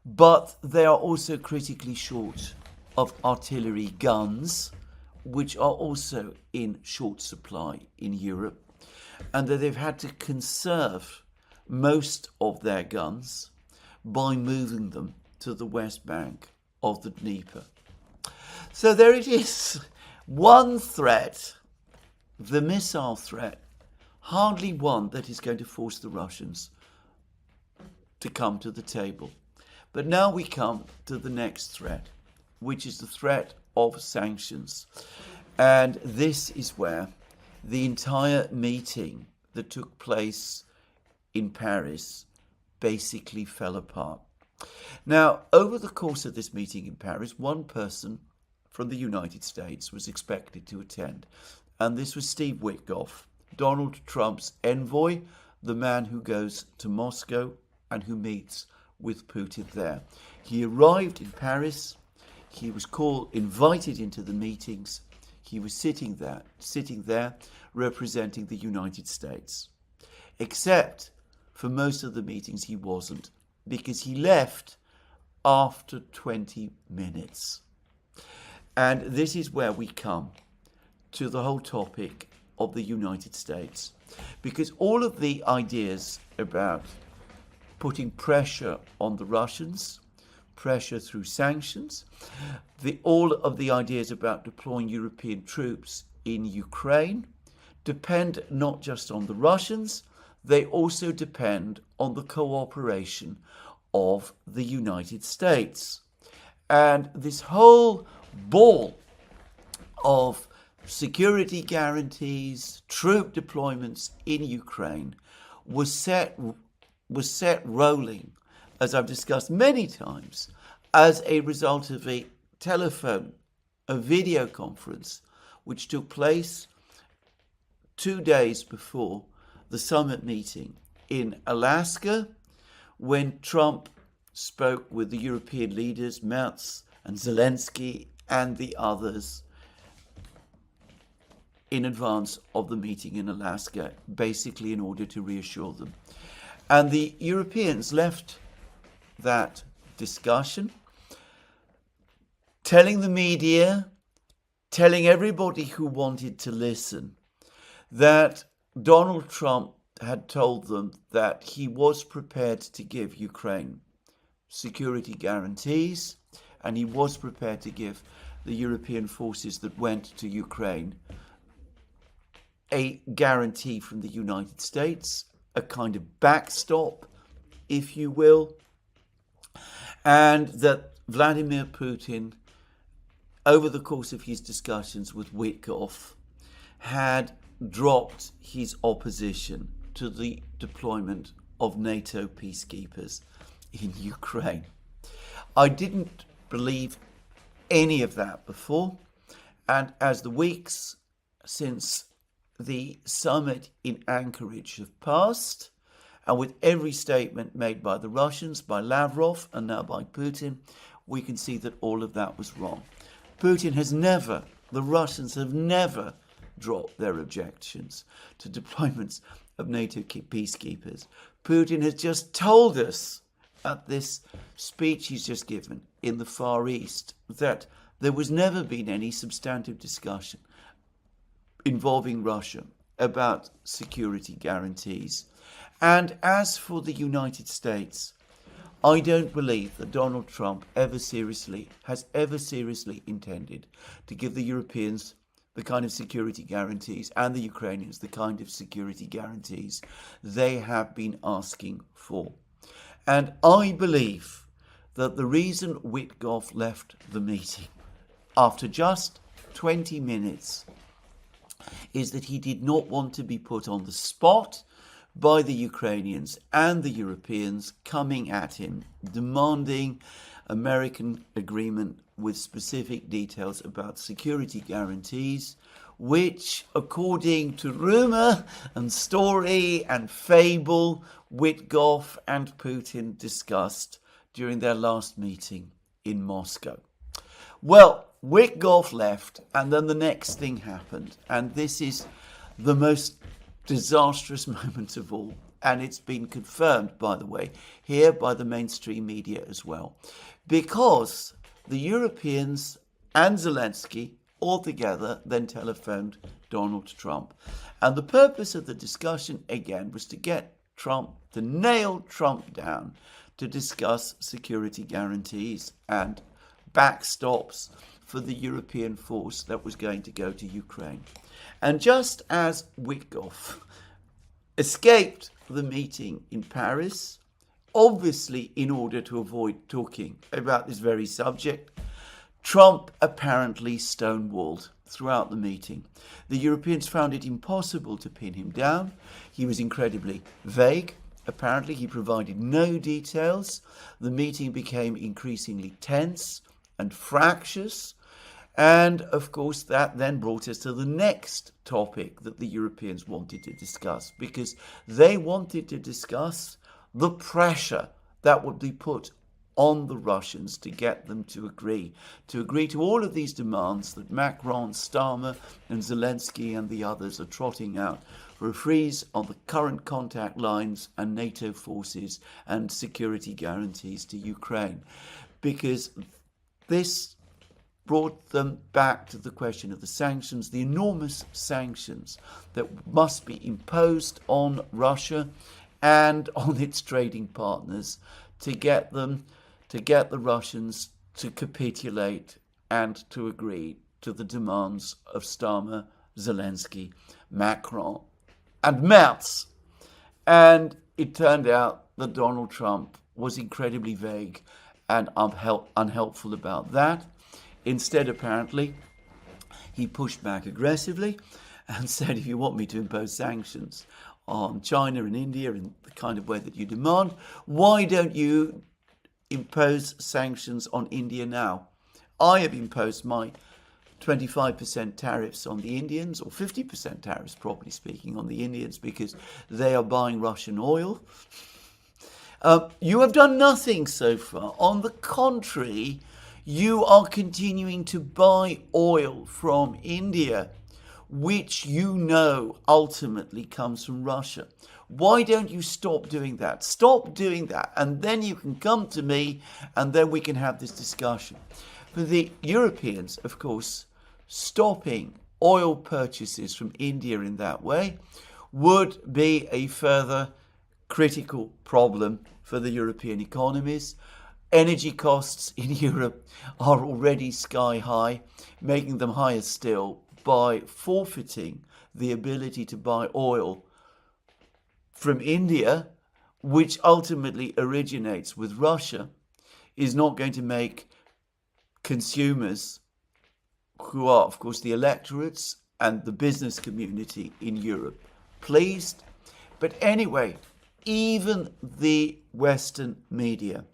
but they are also critically short of artillery guns, which are also in short supply in Europe, and that they've had to conserve most of their guns by moving them to the west bank of the Dnieper. So there it is. One threat, the missile threat, hardly one that is going to force the Russians to come to the table. But now we come to the next threat, which is the threat of sanctions. And this is where the entire meeting that took place in Paris basically fell apart. Now, over the course of this meeting in Paris, one person from the United States was expected to attend, and this was Steve Witkoff, Donald Trump's envoy, the man who goes to Moscow and who meets with Putin there. He arrived in Paris. He was invited into the meetings. He was sitting there representing the United States. Except for most of the meetings he wasn't, because he left after 20 minutes. And this is where we come to the whole topic of the United States, because all of the ideas about putting pressure on the Russians, pressure through sanctions, all of the ideas about deploying European troops in Ukraine depend not just on the Russians, they also depend on the cooperation of the United States. And this whole ball of security guarantees, troop deployments in Ukraine was set rolling, as I've discussed many times, as a result of a video conference, which took place 2 days before the summit meeting in Alaska, when Trump spoke with the European leaders, Merz and Zelensky and the others, in advance of the meeting in Alaska, basically in order to reassure them. And the Europeans left that discussion telling the media, telling everybody who wanted to listen, that Donald Trump had told them that he was prepared to give Ukraine security guarantees, and he was prepared to give the European forces that went to Ukraine a guarantee from the United States, a kind of backstop, if you will, and that Vladimir Putin over the course of his discussions with Witkoff, had dropped his opposition to the deployment of NATO peacekeepers in Ukraine. I didn't believe any of that before, and as the weeks since the summit in Anchorage have passed, and with every statement made by the Russians, by Lavrov, and now by Putin, we can see that all of that was wrong. Putin has never, the Russians have never dropped their objections to deployments of NATO peacekeepers. Putin has just told us at this speech he's just given in the Far East that there was never been any substantive discussion involving Russia about security guarantees. And as for the United States, I don't believe that Donald Trump has ever seriously intended to give the Europeans the kind of security guarantees and the Ukrainians the kind of security guarantees they have been asking for. And I believe that the reason Witkoff left the meeting after just 20 minutes is that he did not want to be put on the spot by the Ukrainians and the Europeans coming at him, demanding American agreement with specific details about security guarantees, which, according to rumour and story and fable, Witkoff and Putin discussed during their last meeting in Moscow. Well, Witkoff left, and then the next thing happened, and this is the most disastrous moment of all, and it's been confirmed, by the way, here by the mainstream media as well, because the Europeans and Zelensky all together then telephoned Donald Trump, and the purpose of the discussion again was to get Trump, to nail Trump down, to discuss security guarantees and backstops for the European force that was going to go to Ukraine. And just as Witkoff escaped the meeting in Paris, obviously in order to avoid talking about this very subject, Trump apparently stonewalled throughout the meeting. The Europeans found it impossible to pin him down. He was incredibly vague. Apparently, he provided no details. The meeting became increasingly tense and fractious. And, of course, that then brought us to the next topic that the Europeans wanted to discuss, because they wanted to discuss the pressure that would be put on the Russians to get them to agree to all of these demands that Macron, Starmer and Zelensky and the others are trotting out for a freeze on the current contact lines and NATO forces and security guarantees to Ukraine. Because this brought them back to the question of the sanctions, the enormous sanctions that must be imposed on Russia and on its trading partners to get the Russians to capitulate and to agree to the demands of Starmer, Zelensky, Macron, and Merz. And it turned out that Donald Trump was incredibly vague and unhelpful about that. Instead, apparently, he pushed back aggressively and said, if you want me to impose sanctions on China and India in the kind of way that you demand, why don't you impose sanctions on India now? I have imposed my 25% tariffs on the Indians, or 50% tariffs, properly speaking, on the Indians because they are buying Russian oil. You have done nothing so far. On the contrary, you are continuing to buy oil from India, which you know ultimately comes from Russia. Why don't you stop doing that? Stop doing that, and then you can come to me, and then we can have this discussion. For the Europeans, of course, stopping oil purchases from India in that way would be a further critical problem for the European economies. Energy costs in Europe are already sky high, making them higher still by forfeiting the ability to buy oil from India, which ultimately originates with Russia, is not going to make consumers who are, of course, the electorates and the business community in Europe, pleased. But anyway, even the Western media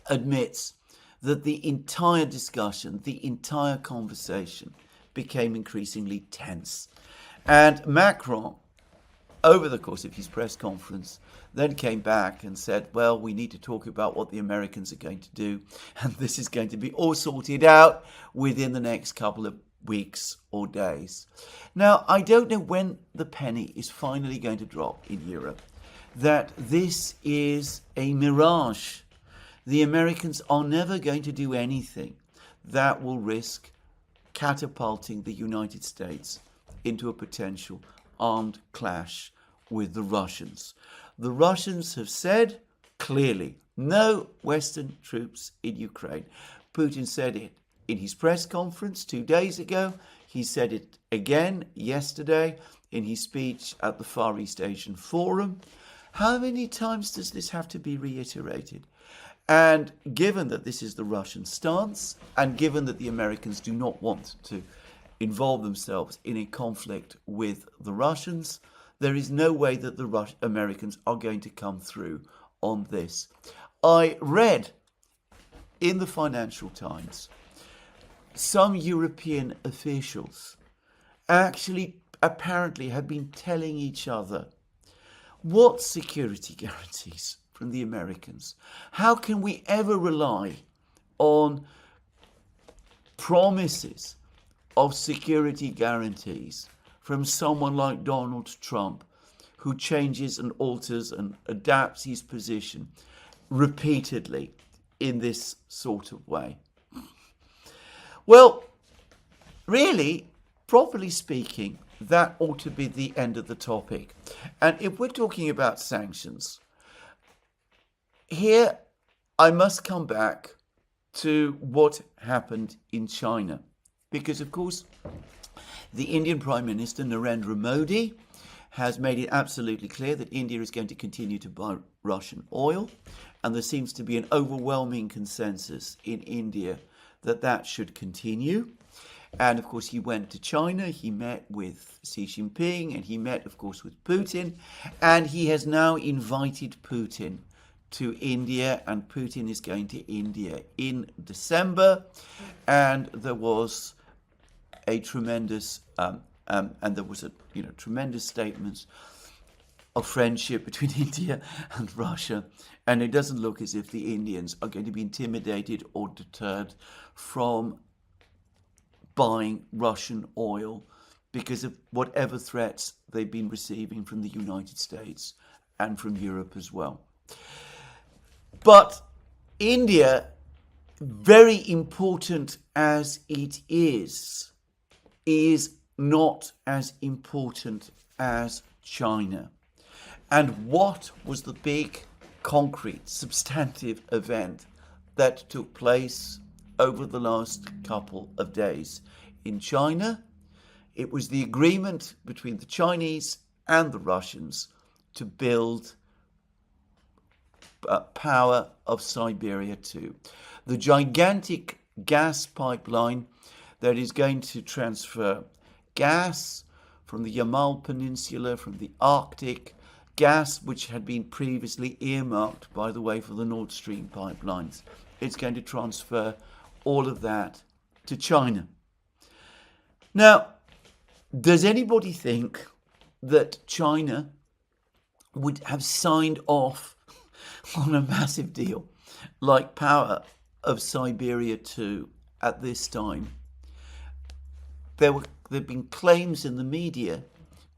admits that the entire discussion, the entire conversation became increasingly tense. And Macron, over the course of his press conference, then came back and said, well, we need to talk about what the Americans are going to do, and this is going to be all sorted out within the next couple of weeks or days. Now, I don't know when the penny is finally going to drop in Europe that this is a mirage. The Americans are never going to do anything that will risk catapulting the United States into a potential armed clash with the Russians. The Russians have said clearly, no Western troops in Ukraine. Putin said it in his press conference 2 days ago. He said it again yesterday in his speech at the Far East Asian Forum. How many times does this have to be reiterated? And given that this is the Russian stance, and given that the Americans do not want to involve themselves in a conflict with the Russians, there is no way that the Americans are going to come through on this. I read in the Financial Times some European officials actually apparently have been telling each other, what security guarantees from the Americans? How can we ever rely on promises of security guarantees from someone like Donald Trump, who changes and alters and adapts his position repeatedly in this sort of way? Well, really, properly speaking, that ought to be the end of the topic. And if we're talking about sanctions, here I must come back to what happened in China. Because, of course, the Indian Prime Minister, Narendra Modi, has made it absolutely clear that India is going to continue to buy Russian oil. And there seems to be an overwhelming consensus in India that that should continue. And, of course, he went to China, he met with Xi Jinping, and he met, of course, with Putin. And he has now invited Putin to India, and Putin is going to India in December. And there was a tremendous, tremendous statements of friendship between India and Russia. And it doesn't look as if the Indians are going to be intimidated or deterred from buying Russian oil because of whatever threats they've been receiving from the United States and from Europe as well. But India, very important as it is not as important as China. And what was the big, concrete, substantive event that took place over the last couple of days in China? It was the agreement between the Chinese and the Russians to build power of Siberia 2. The gigantic gas pipeline that is going to transfer gas from the Yamal Peninsula, from the Arctic, gas which had been previously earmarked, by the way, for the Nord Stream pipelines. It's going to transfer all of that to China. Now, does anybody think that China would have signed off on a massive deal like power of Siberia 2 at this time? There have been claims in the media,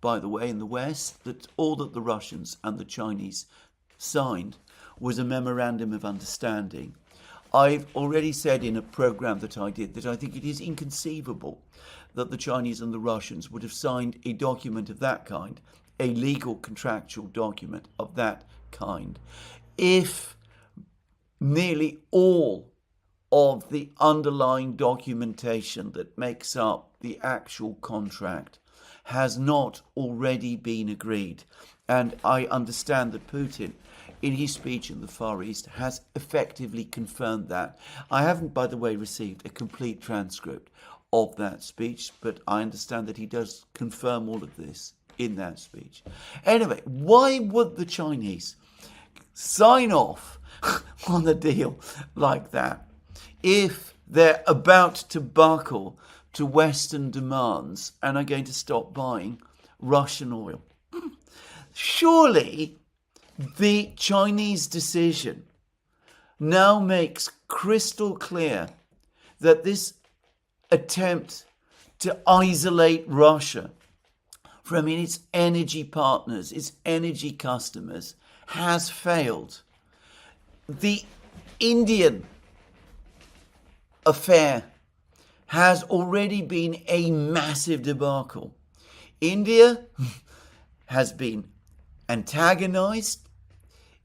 by the way, in the West, that all that the Russians and the Chinese signed was a memorandum of understanding. I've already said in a program that I did that I think it is inconceivable that the Chinese and the Russians would have signed a document of that kind, a legal contractual document of that kind, if nearly all of the underlying documentation that makes up the actual contract has not already been agreed. And I understand that Putin, in his speech in the Far East, has effectively confirmed that. I haven't, by the way, received a complete transcript of that speech, but I understand that he does confirm all of this in that speech. Anyway, why would the Chinese sign off on a deal like that if they're about to buckle to Western demands and are going to stop buying Russian oil? Surely the Chinese decision now makes crystal clear that this attempt to isolate Russia from its energy partners, its energy customers, has failed. The Indian affair has already been a massive debacle. India has been antagonized.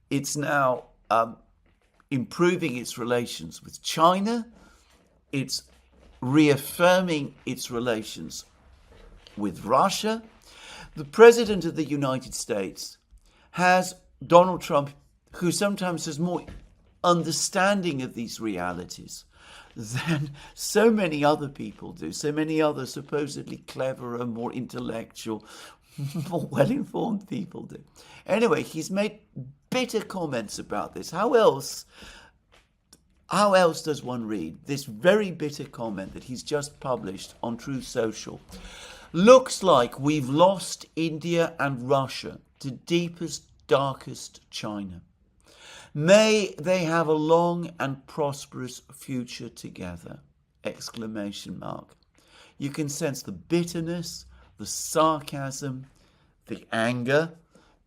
It's now improving its relations with China. It's reaffirming its relations with Russia. The President of the United States has Donald Trump, who sometimes has more understanding of these realities than so many other people do, so many other supposedly cleverer, more intellectual, more well-informed people do. Anyway, he's made bitter comments about this. How else does one read this very bitter comment that he's just published on True Social? Looks like we've lost India and Russia to deepest, darkest China. May they have a long and prosperous future together! Exclamation mark. You can sense the bitterness, the sarcasm, the anger,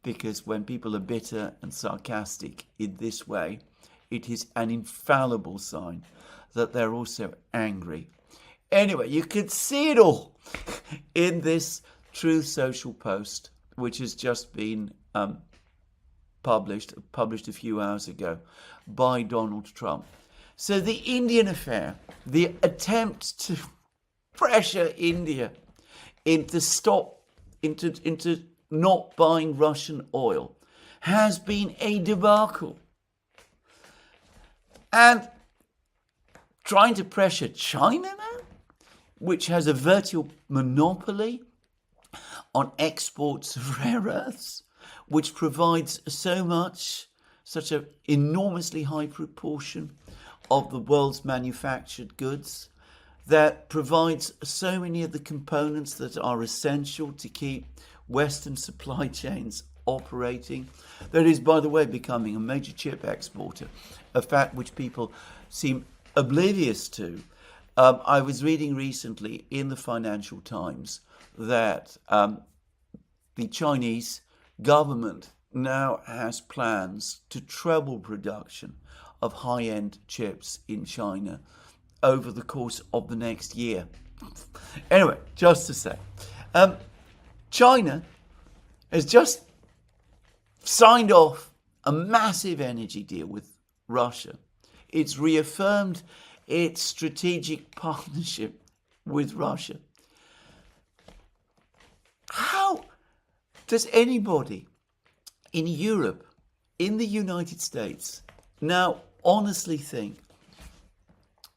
because when people are bitter and sarcastic in this way, it is an infallible sign that they're also angry. Anyway, you can see it all in this True Social post, which has just been published a few hours ago by Donald Trump. So the Indian affair, the attempt to pressure India into not buying Russian oil, has been a debacle. And trying to pressure China now, which has a virtual monopoly on exports of rare earths, which provides such an enormously high proportion of the world's manufactured goods, that provides so many of the components that are essential to keep Western supply chains operating, that is, by the way, becoming a major chip exporter, a fact which people seem oblivious to. I was reading recently in the Financial Times that the Chinese government now has plans to treble production of high-end chips in China over the course of the next year. Anyway, just to say, China has just signed off a massive energy deal with Russia. It's reaffirmed its strategic partnership with Russia. How does anybody in Europe, in the United States, now honestly think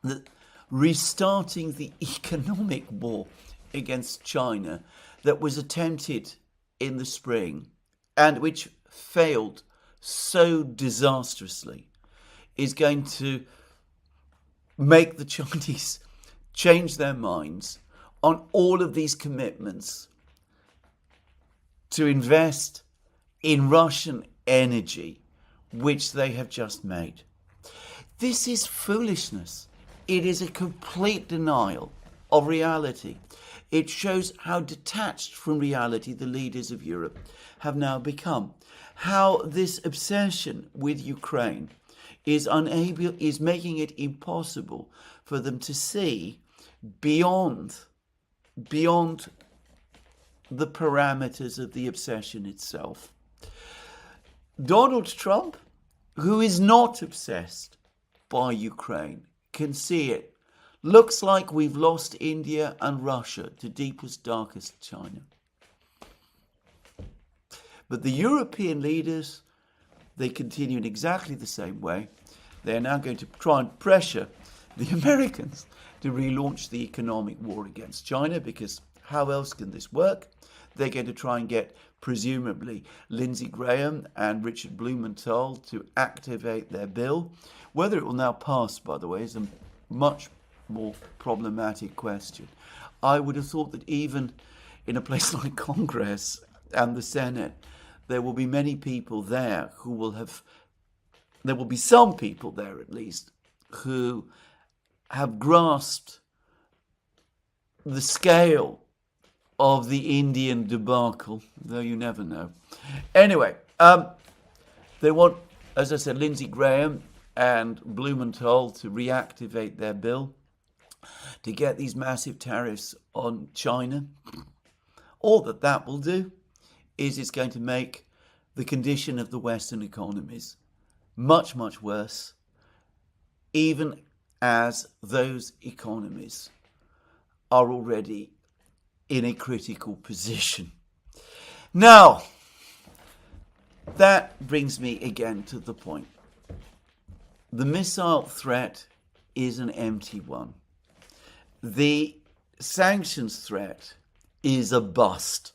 that restarting the economic war against China that was attempted in the spring and which failed so disastrously is going to make the Chinese change their minds on all of these commitments to invest in Russian energy, which they have just made? This is foolishness. It is a complete denial of reality. It shows how detached from reality the leaders of Europe have now become. How this obsession with Ukraine is making it impossible for them to see beyond the parameters of the obsession itself. Donald Trump, who is not obsessed by Ukraine, can see it. Looks like we've lost India and Russia to deepest, darkest China. But the European leaders, they continue in exactly the same way. They're now going to try and pressure the Americans to relaunch the economic war against China, because how else can this work? They're going to try and get, presumably, Lindsey Graham and Richard Blumenthal to activate their bill. Whether it will now pass, by the way, is a much more problematic question. I would have thought that even in a place like Congress and the Senate, there will be many people there who will have, there will be some people there at least, who have grasped the scale of the Indian debacle, though you never know. Anyway, they want, as I said, Lindsey Graham and Blumenthal to reactivate their bill to get these massive tariffs on China. All that will do is it's going to make the condition of the Western economies much, much worse, even as those economies are already in a critical position. Now, that brings me again to the point. The missile threat is an empty one. The sanctions threat is a bust.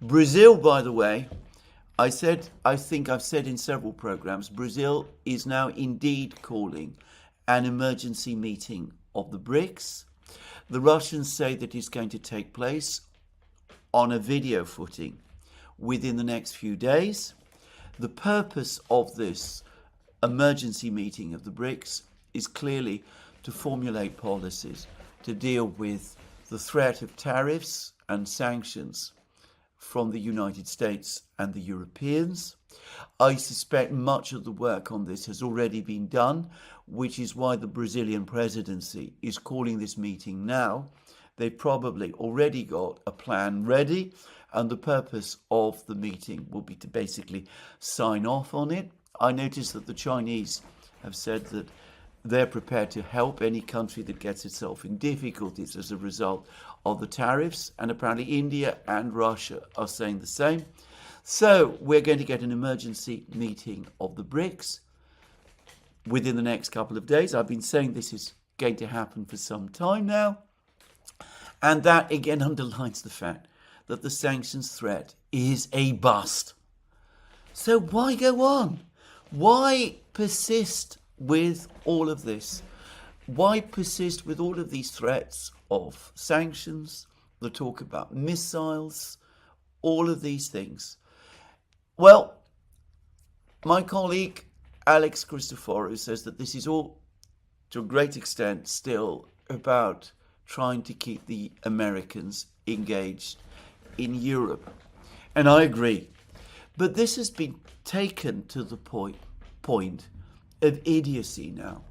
Brazil, by the way, I think I've said in several programs, Brazil is now indeed calling an emergency meeting of the BRICS. The Russians say that it's going to take place on a video footing within the next few days. The purpose of this emergency meeting of the BRICS is clearly to formulate policies to deal with the threat of tariffs and sanctions from the United States and the Europeans. I suspect much of the work on this has already been done, which is why the Brazilian presidency is calling this meeting now. They've probably already got a plan ready, and the purpose of the meeting will be to basically sign off on it. I noticed that the Chinese have said that they're prepared to help any country that gets itself in difficulties as a result of the tariffs, and apparently India and Russia are saying the same. So we're going to get an emergency meeting of the BRICS within the next couple of days. I've been saying this is going to happen for some time now, and that again underlines the fact that the sanctions threat is a bust. So why go on? Why persist with all of this? Why persist with all of these threats of sanctions, the talk about missiles, all of these things? Well, my colleague Alex Christoforou says that this is all, to a great extent, still about trying to keep the Americans engaged in Europe. And I agree. But this has been taken to the point of idiocy now.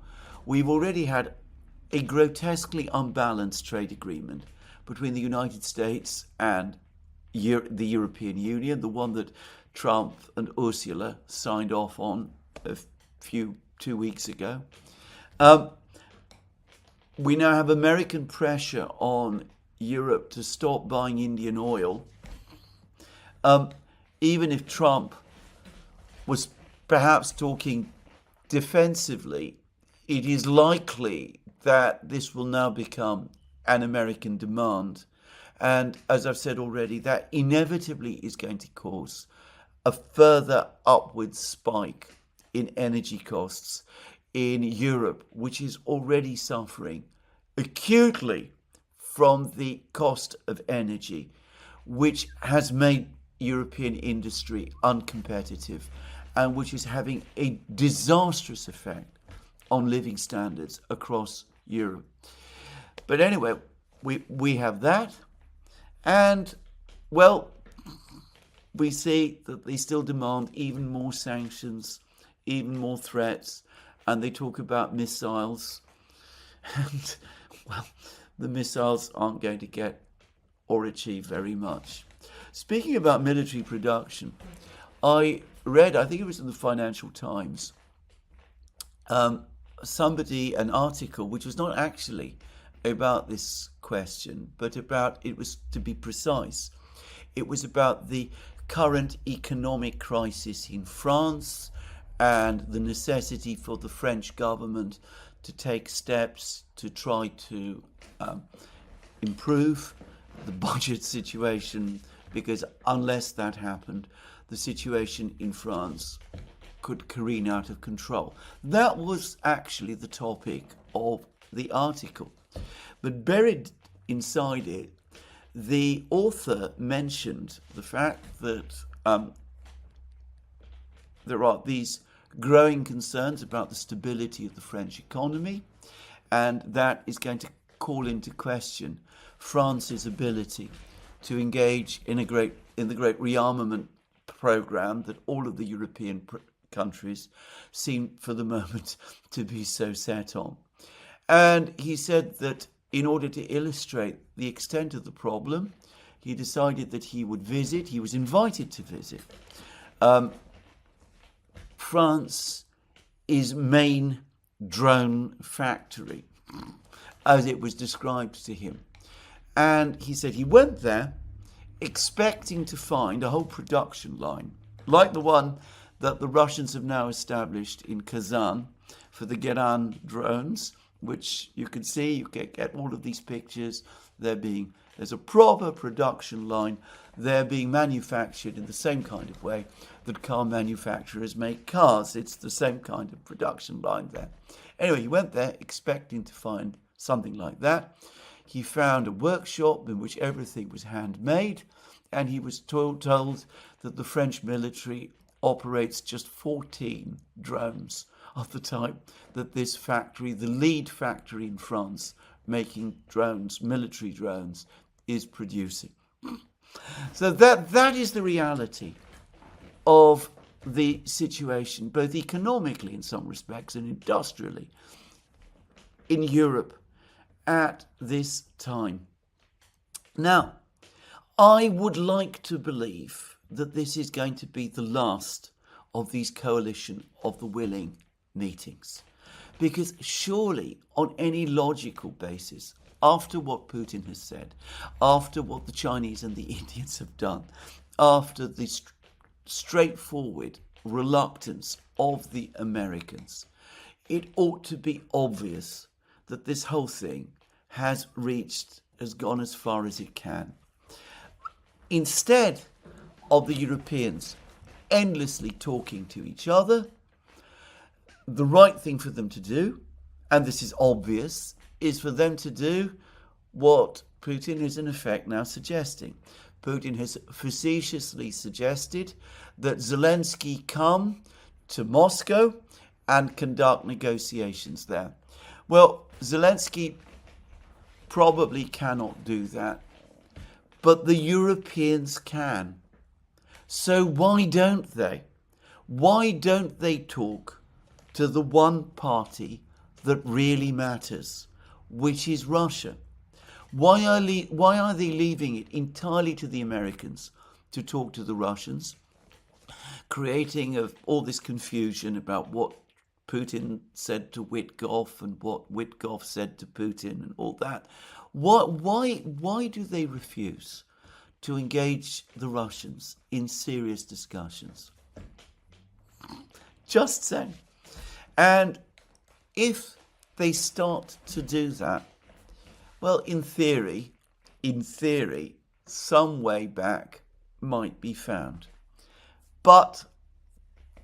We've already had a grotesquely unbalanced trade agreement between the United States and the European Union, the one that Trump and Ursula signed off on 2 weeks ago. We now have American pressure on Europe to stop buying Indian oil. Even if Trump was perhaps talking defensively, it is likely that this will now become an American demand. And as I've said already, that inevitably is going to cause a further upward spike in energy costs in Europe, which is already suffering acutely from the cost of energy, which has made European industry uncompetitive and which is having a disastrous effect on living standards across Europe. But anyway, we have that, and well, we see that they still demand even more sanctions, even more threats, and they talk about missiles. And, well, the missiles aren't going to get or achieve very much. Speaking about military production, I read, I think it was in the Financial Times, an article which was not actually about this question, but about, it was, to be precise, it was about the current economic crisis in France and the necessity for the French government to take steps to try to improve the budget situation, because unless that happened, the situation in France could careen out of control. That was actually the topic of the article. But buried inside it, the author mentioned the fact that there are these growing concerns about the stability of the French economy, and that is going to call into question France's ability to engage in the great rearmament program that all of the European countries seem for the moment to be so set on. And he said that in order to illustrate the extent of the problem, he decided that he was invited to visit France's main drone factory, as it was described to him. And he said he went there expecting to find a whole production line, like the one that the Russians have now established in Kazan for the Geran drones, which you can see, you get all of these pictures. There's a proper production line. They're being manufactured in the same kind of way that car manufacturers make cars. It's the same kind of production line there. Anyway, he went there expecting to find something like that. He found a workshop in which everything was handmade, and he was told that the French military operates just 14 drones of the type that this factory, the lead factory in France, making drones, military drones, is producing. So that is the reality of the situation, both economically in some respects and industrially, in Europe at this time. Now, I would like to believe that this is going to be the last of these coalition of the willing meetings, because surely on any logical basis, after what Putin has said, after what the Chinese and the Indians have done, after the straightforward reluctance of the Americans, it ought to be obvious that this whole thing has gone as far as it can. Instead of the Europeans endlessly talking to each other, the right thing for them to do, and this is obvious, is for them to do what Putin is in effect now suggesting. Putin has facetiously suggested that Zelensky come to Moscow and conduct negotiations there. Well, Zelensky probably cannot do that, but the Europeans can. So why don't they? Why don't they talk to the one party that really matters, which is Russia? Why are they leaving it entirely to the Americans to talk to the Russians, creating all this confusion about what Putin said to Witkoff and what Witkoff said to Putin and all that? Why do they refuse to engage the Russians in serious discussions? Just saying. And if they start to do that, well, in theory, some way back might be found. But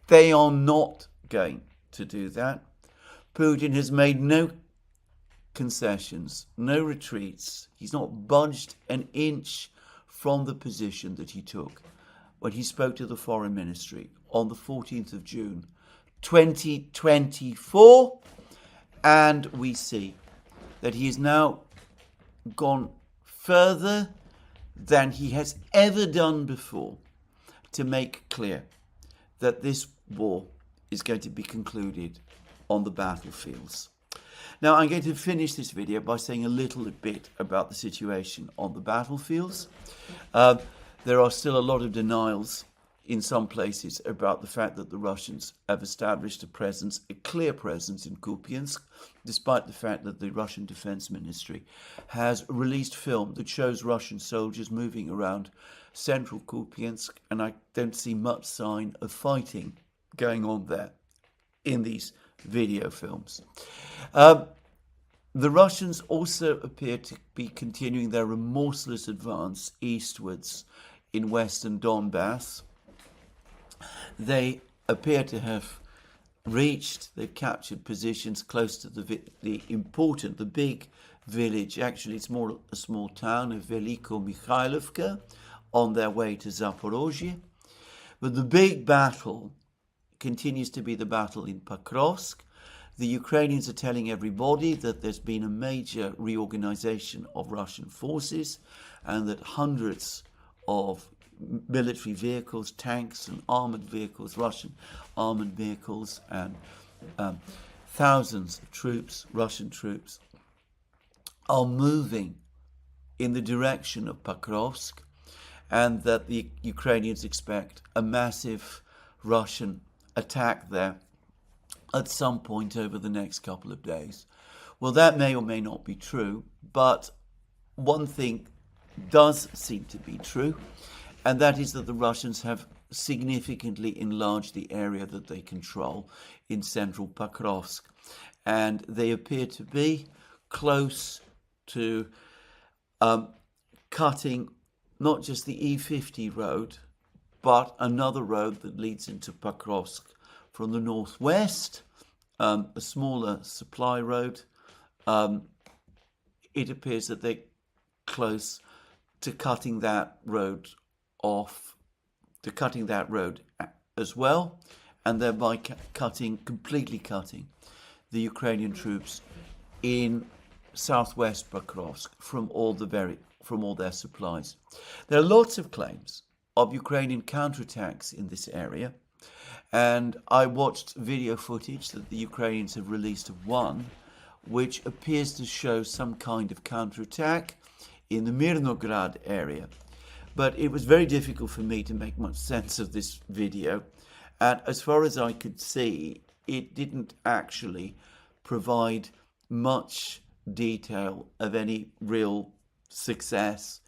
they are not going to do that. Putin has made no concessions, no retreats. He's not budged an inch from the position that he took when he spoke to the Foreign Ministry on the 14th of June, 2024. And we see that he has now gone further than he has ever done before to make clear that this war is going to be concluded on the battlefields. Now, I'm going to finish this video by saying a little bit about the situation on the battlefields. There are still a lot of denials in some places about the fact that the Russians have established a clear presence in Kupiansk, despite the fact that the Russian Defense Ministry has released film that shows Russian soldiers moving around central Kupiansk, and I don't see much sign of fighting going on there in these video films. The Russians also appear to be continuing their remorseless advance eastwards in western Donbass. They appear to have they've captured positions close to the big village. Actually, it's more a small town of Veliko-Mikhailovka on their way to Zaporozhye. But the big battle continues to be the battle in Pokrovsk. The Ukrainians are telling everybody that there's been a major reorganization of Russian forces and that hundreds of military vehicles, tanks and armored vehicles, Russian armored vehicles, and thousands of troops, Russian troops, are moving in the direction of Pokrovsk, and that the Ukrainians expect a massive Russian attack there at some point over the next couple of days. Well, that may or may not be true, but one thing does seem to be true, and that is that the Russians have significantly enlarged the area that they control in central Pokrovsk, and they appear to be close to cutting not just the E50 road, but another road that leads into Pokrovsk from the northwest, a smaller supply road. It appears that they're close to cutting that road off, as well, and thereby completely cutting the Ukrainian troops in southwest Pokrovsk from all their supplies. There are lots of claims of Ukrainian counterattacks in this area, and I watched video footage that the Ukrainians have released of one, which appears to show some kind of counterattack in the Mirnograd area. But it was very difficult for me to make much sense of this video, and as far as I could see, it didn't actually provide much detail of any real success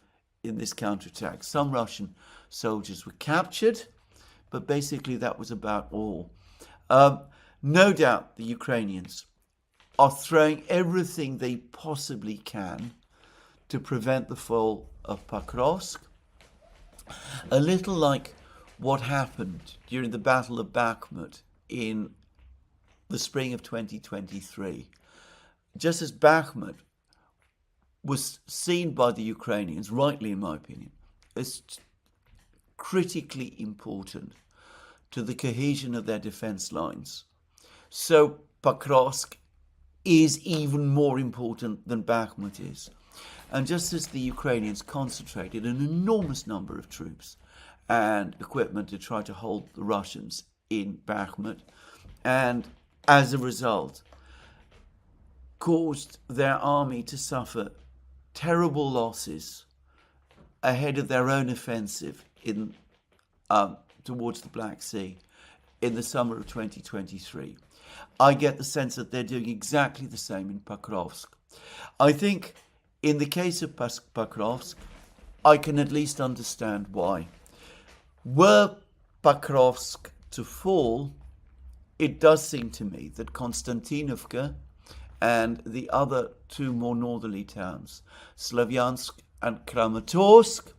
in this counterattack. Some Russian soldiers were captured, but basically that was about all. No doubt the Ukrainians are throwing everything they possibly can to prevent the fall of Pokrovsk. A little like what happened during the Battle of Bakhmut in the spring of 2023. Just as Bakhmut was seen by the Ukrainians, rightly in my opinion, as critically important to the cohesion of their defense lines, so Pokrovsk is even more important than Bakhmut is. And just as the Ukrainians concentrated an enormous number of troops and equipment to try to hold the Russians in Bakhmut, and as a result caused their army to suffer terrible losses ahead of their own offensive in towards the Black Sea in the summer of 2023. I get the sense that they're doing exactly the same in Pokrovsk. I think in the case of Pokrovsk, I can at least understand why. Were Pokrovsk to fall, it does seem to me that Konstantinovka and the other two more northerly towns, Slavyansk and Kramatorsk,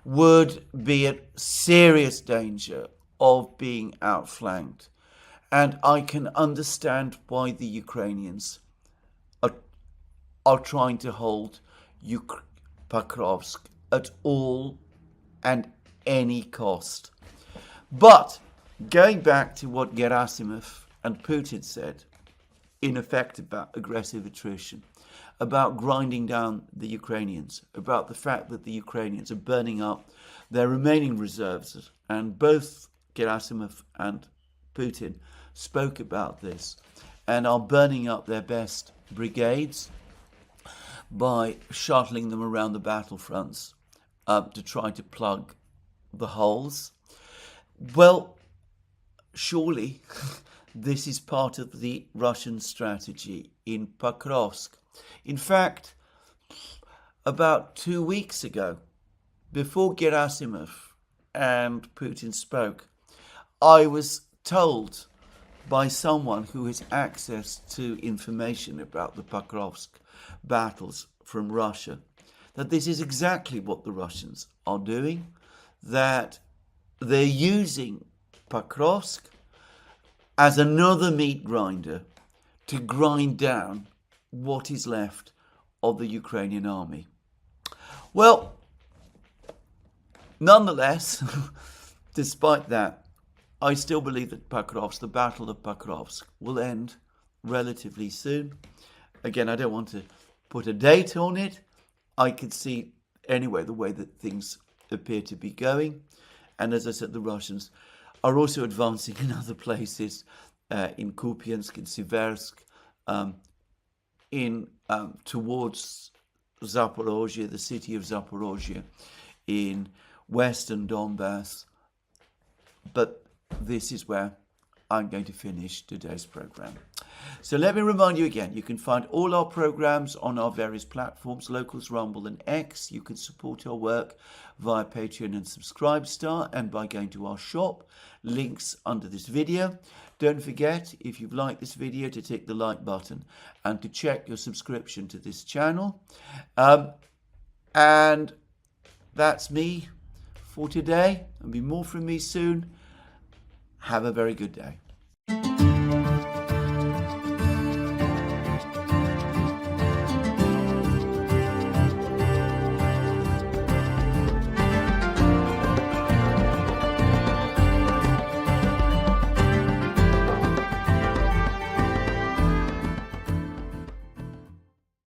would be at serious danger of being outflanked. And I can understand why the Ukrainians are trying to hold Pokrovsk at all and any cost. But going back to what Gerasimov and Putin said, in effect about aggressive attrition, about grinding down the Ukrainians, about the fact that the Ukrainians are burning up their remaining reserves, and both Gerasimov and Putin spoke about this, and are burning up their best brigades by shuttling them around the battlefronts to try to plug the holes. Well, surely this is part of the Russian strategy in Pokrovsk. In fact, about 2 weeks ago, before Gerasimov and Putin spoke, I was told by someone who has access to information about the Pokrovsk battles from Russia, that this is exactly what the Russians are doing, that they're using Pokrovsk as another meat grinder to grind down what is left of the Ukrainian army. Well, nonetheless, despite that, I still believe that Pokrovsk, the Battle of Pokrovsk, will end relatively soon. Again, I don't want to put a date on it. I could see anyway the way that things appear to be going. And as I said, the Russians are also advancing in other places, in Kupiansk, in Siversk, towards Zaporozhye, the city of Zaporozhye, in western Donbass. But this is where I'm going to finish today's program. So let me remind you again, you can find all our programs on our various platforms, Locals, Rumble and X. You can support our work via Patreon and Subscribestar and by going to our shop, links under this video. Don't forget, if you've liked this video, to tick the like button and to check your subscription to this channel. And that's me for today. There'll be more from me soon. Have a very good day.